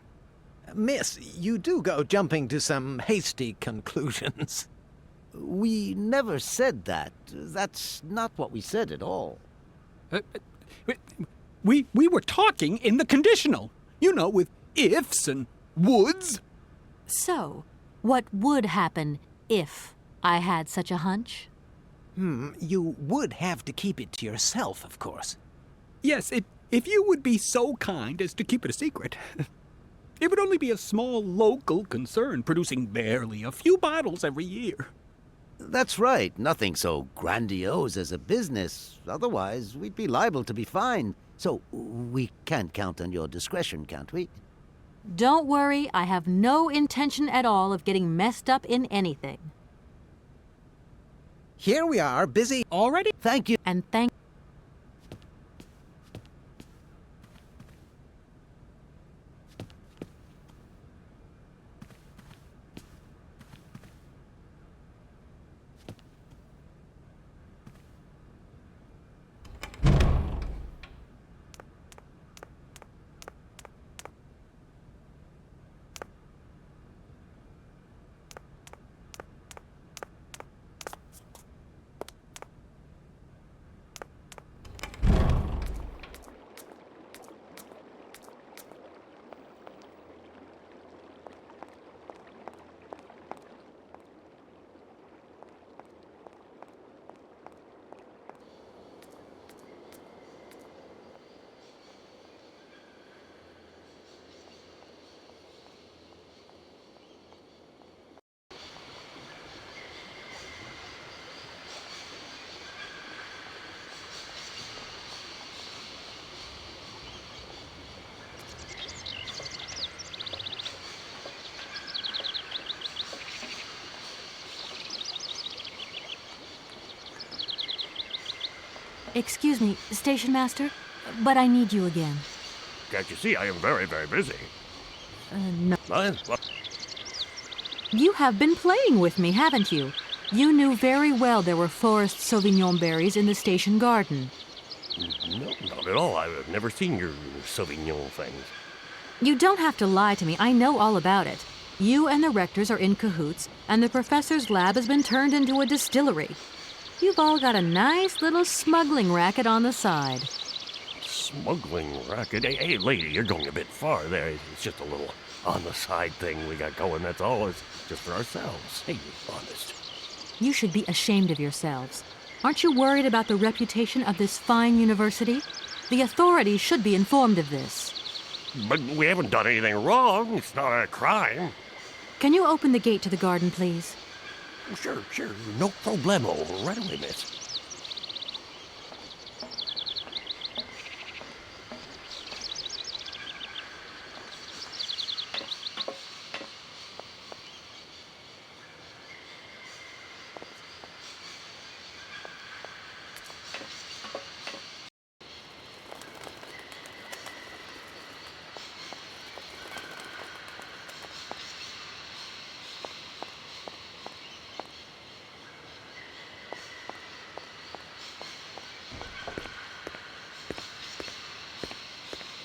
Miss, you do go jumping to some hasty conclusions. We never said that. That's not what we said at all. We were talking in the conditional, you know, with ifs and woulds. So, what would happen if I had such a hunch? You would have to keep it to yourself, of course. Yes, if you would be so kind as to keep it a secret. It would only be a small local concern, producing barely a few bottles every year. That's right. Nothing so grandiose as a business. Otherwise, we'd be liable to be fined. So, we can't count on your discretion, can't we? Don't worry, I have no intention at all of getting messed up in anything. Here we are, busy already. Thank you. And thank Excuse me, Station Master, but I need you again. Can't you see I am very, very busy? No. What? You have been playing with me, haven't you? You knew very well there were forest Sauvignon berries in the station garden. No, not at all. I've never seen your Sauvignon things. You don't have to lie to me. I know all about it. You and the rectors are in cahoots, and the professor's lab has been turned into a distillery. You've all got a nice little smuggling racket on the side. Smuggling racket? Hey, lady, you're going a bit far there. It's just a little on-the-side thing we got going, that's all. It's just for ourselves. Hey, honest. You should be ashamed of yourselves. Aren't you worried about the reputation of this fine university? The authorities should be informed of this. But we haven't done anything wrong. It's not a crime. Can you open the gate to the garden, please? Sure. No problemo. Right away, miss.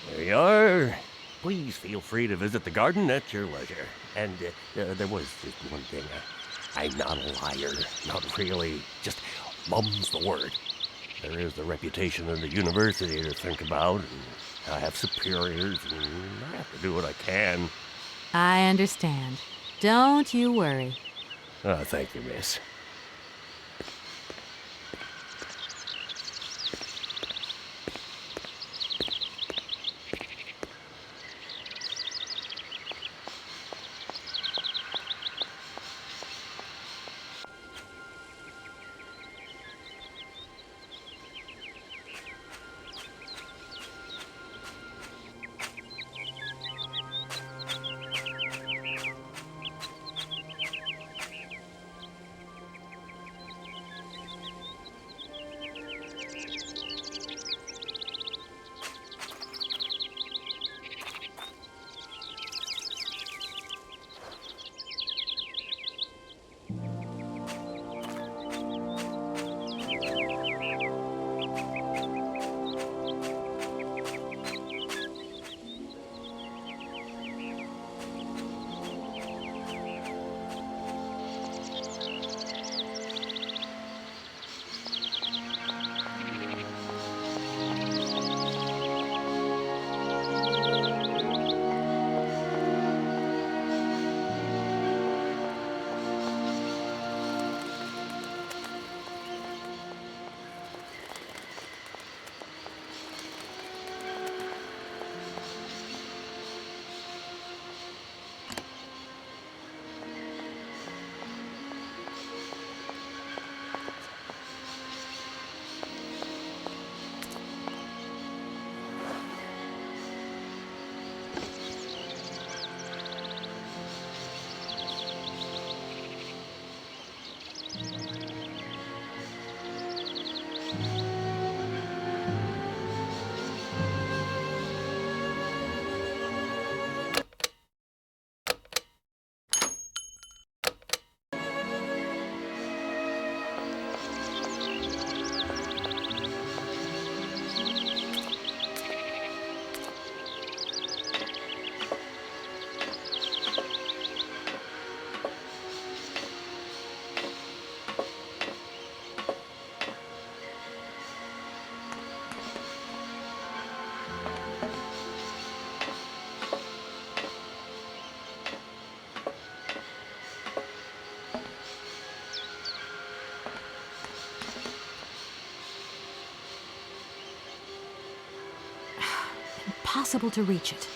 There you are. Please feel free to visit the garden at your leisure. And there was just one thing. I'm not a liar. Not really. Just mum's the word. There is the reputation of the university to think about. And I have superiors, and I have to do what I can. I understand. Don't you worry. Thank you, miss. Impossible to reach it.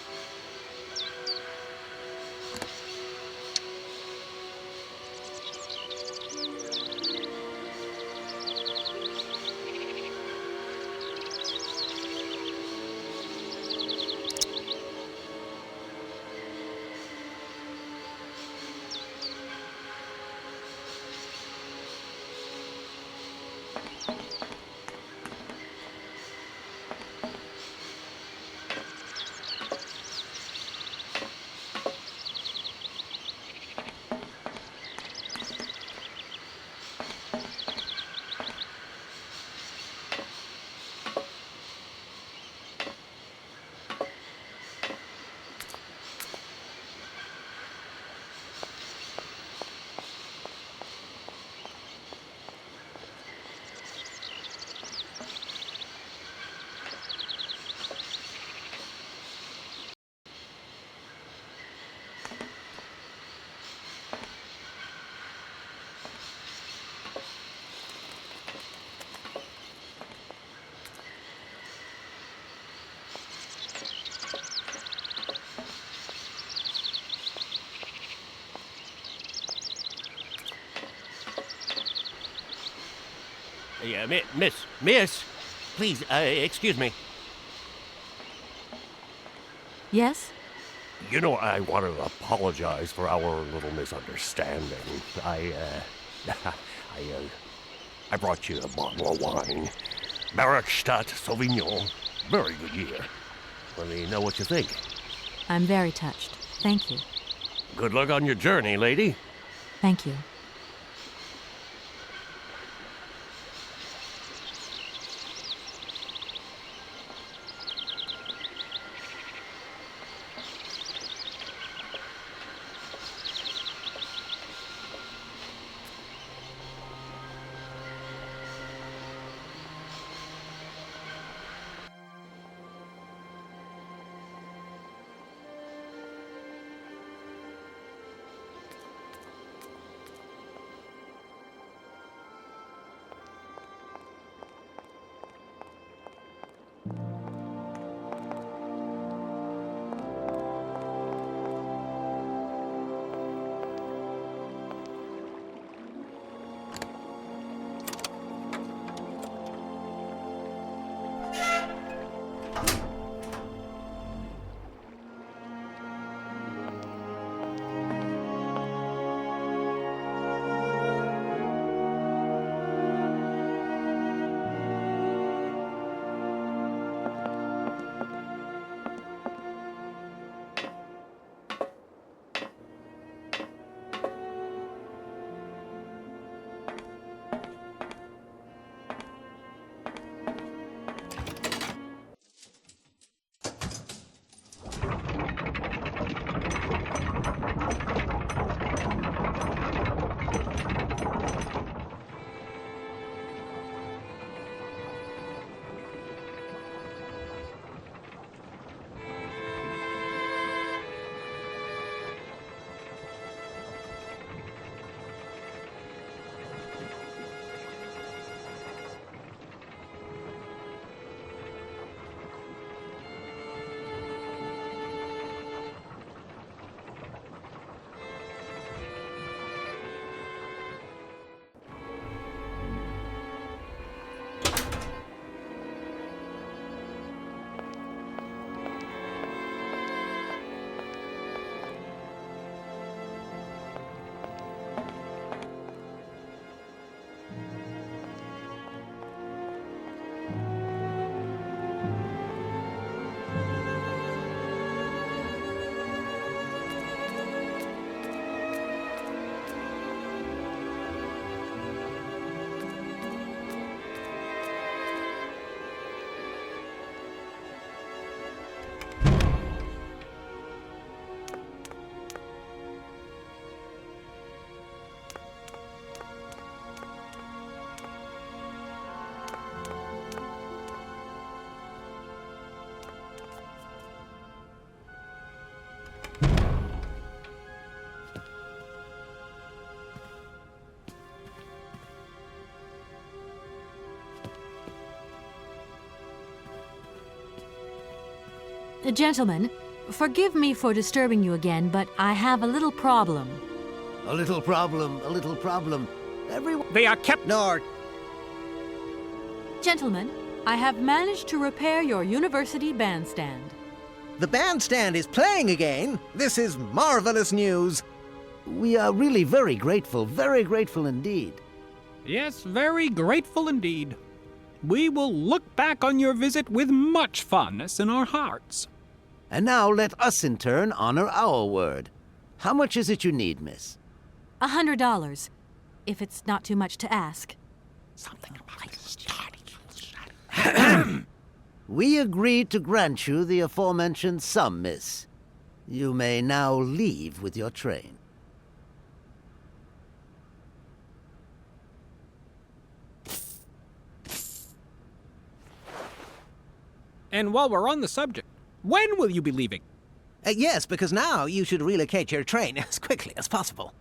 Yeah, miss, please, excuse me. Yes? You know, I want to apologize for our little misunderstanding. I brought you a bottle of wine. Barakstadt Sauvignon. Very good year. Let me know what you think. I'm very touched. Thank you. Good luck on your journey, lady. Thank you. Gentlemen, forgive me for disturbing you again, but I have a little problem. A little problem, a little problem. Everyone... They are kept... Nor... Gentlemen, I have managed to repair your university bandstand. The bandstand is playing again? This is marvelous news. We are really very grateful indeed. Yes, very grateful indeed. We will look back on your visit with much fondness in our hearts. And now let us in turn honor our word. How much is it you need, miss? $100. if it's not too much to ask. We agree to grant you the aforementioned sum, miss. You may now leave with your train. And while we're on the subject, when will you be leaving? Yes, because now you should relocate your train as quickly as possible.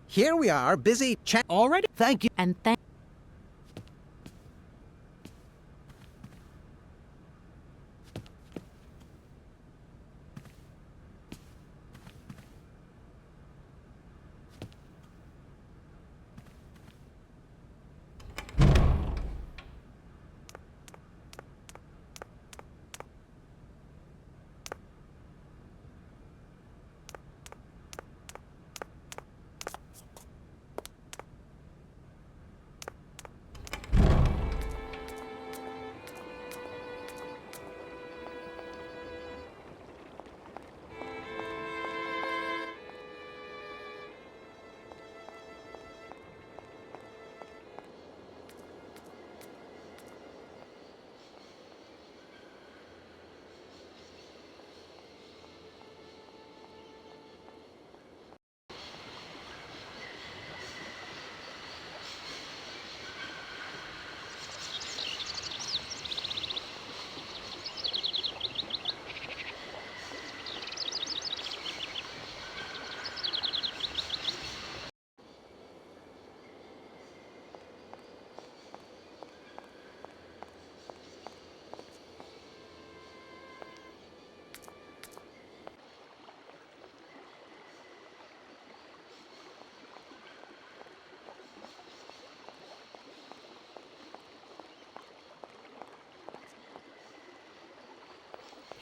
Here we are, busy chat already. Thank you. And thank.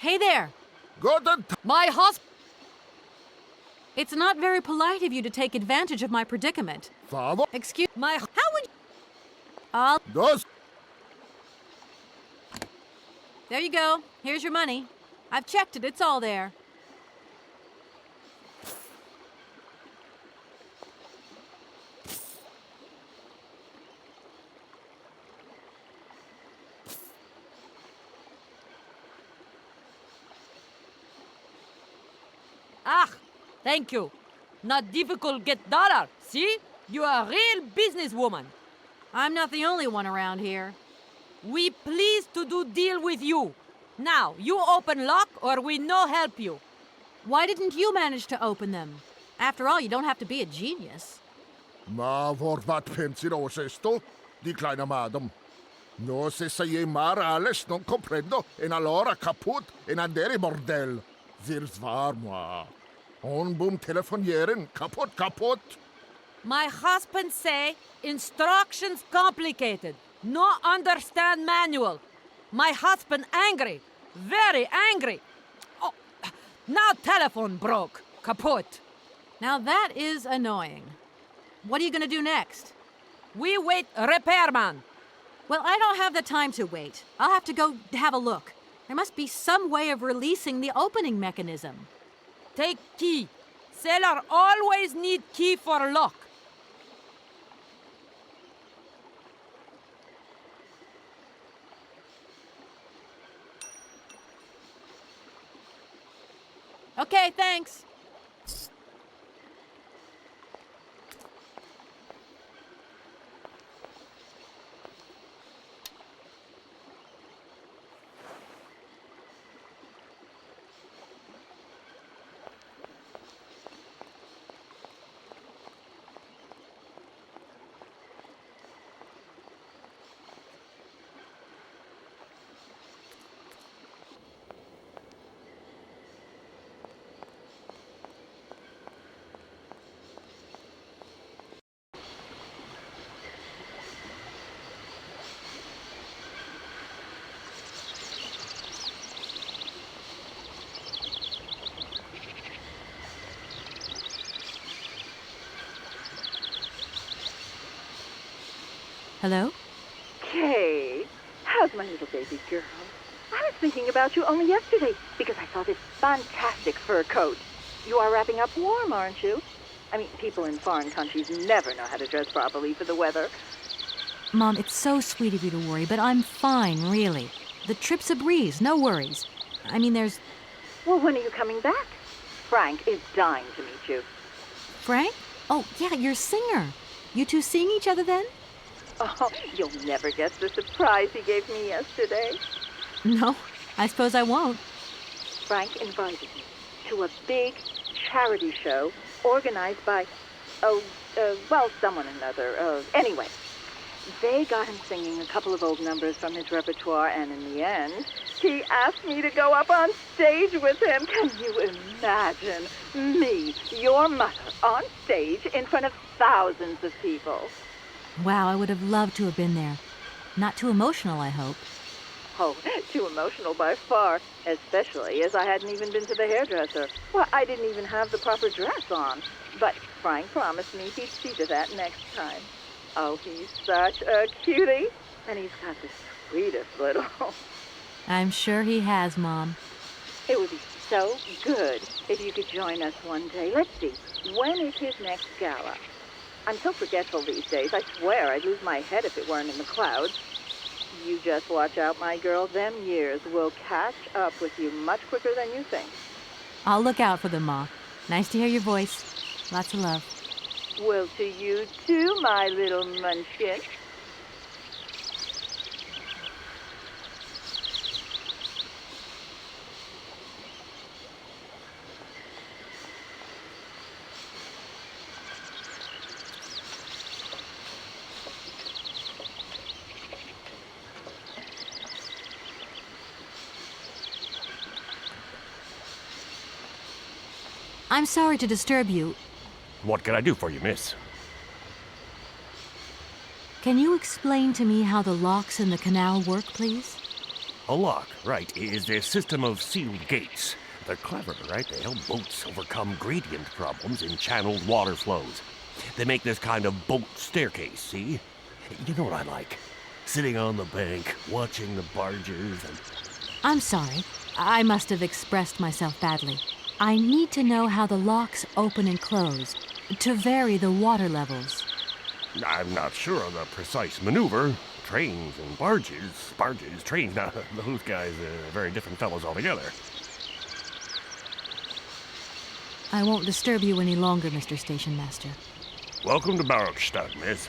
Hey there! My husband! It's not very polite of you to take advantage of my predicament. Father? Excuse My... How would you... I'll... Dos. There you go. Here's your money. I've checked it. It's all there. Ah, thank you. Not difficult get dollar, see? You are a real businesswoman. I'm not the only one around here. We pleased to do deal with you. Now, you open lock or we no help you. Why didn't you manage to open them? After all, you don't have to be a genius. Ma vorvat pensiros esto, di kleine madam. No se sei mar alles non comprendo, en allora kaput en andere bordel. Zirs var moi. On boom telefonieren, kaput. My husband say instructions complicated. No understand manual. My husband angry. Very angry. Oh, now telephone broke. Kaput. Now that is annoying. What are you gonna do next? We wait repairman. Well, I don't have the time to wait. I'll have to go have a look. There must be some way of releasing the opening mechanism. Take key. Sailor always need key for lock. Okay, thanks. Hello? Kate, how's my little baby girl? I was thinking about you only yesterday because I saw this fantastic fur coat. You are wrapping up warm, aren't you? I mean, people in foreign countries never know how to dress properly for the weather. Mom, it's so sweet of you to worry, but I'm fine, really. The trip's a breeze, no worries. I mean, there's... Well, when are you coming back? Frank is dying to meet you. Frank? Oh, yeah, your singer. You two seeing each other then? Oh, you'll never guess the surprise he gave me yesterday. No, I suppose I won't. Frank invited me to a big charity show organized by, someone or another. Anyway, they got him singing a couple of old numbers from his repertoire, and in the end, he asked me to go up on stage with him. Can you imagine me, your mother, on stage in front of thousands of people? Wow, I would have loved to have been there. Not too emotional, I hope. Oh, too emotional by far, especially as I hadn't even been to the hairdresser. Well, I didn't even have the proper dress on. But Frank promised me he'd see to that next time. Oh, he's such a cutie, and he's got the sweetest little... I'm sure he has, Mom. It would be so good if you could join us one day. Let's see, when is his next gala? I'm so forgetful these days. I swear I'd lose my head if it weren't in the clouds. You just watch out, my girl. Them years will catch up with you much quicker than you think. I'll look out for them, Ma. Nice to hear your voice. Lots of love. Well, to you too, my little munchkin. I'm sorry to disturb you. What can I do for you, miss? Can you explain to me how the locks in the canal work, please? A lock, right, is a system of sealed gates. They're clever, right? They help boats overcome gradient problems in channeled water flows. They make this kind of boat staircase, see? You know what I like? Sitting on the bank, watching the barges and... I'm sorry. I must have expressed myself badly. I need to know how the locks open and close, to vary the water levels. I'm not sure of the precise maneuver. Trains and barges, trains, now those guys are very different fellows altogether. I won't disturb you any longer, Mr. Station Master. Welcome to Barrockstadt, miss.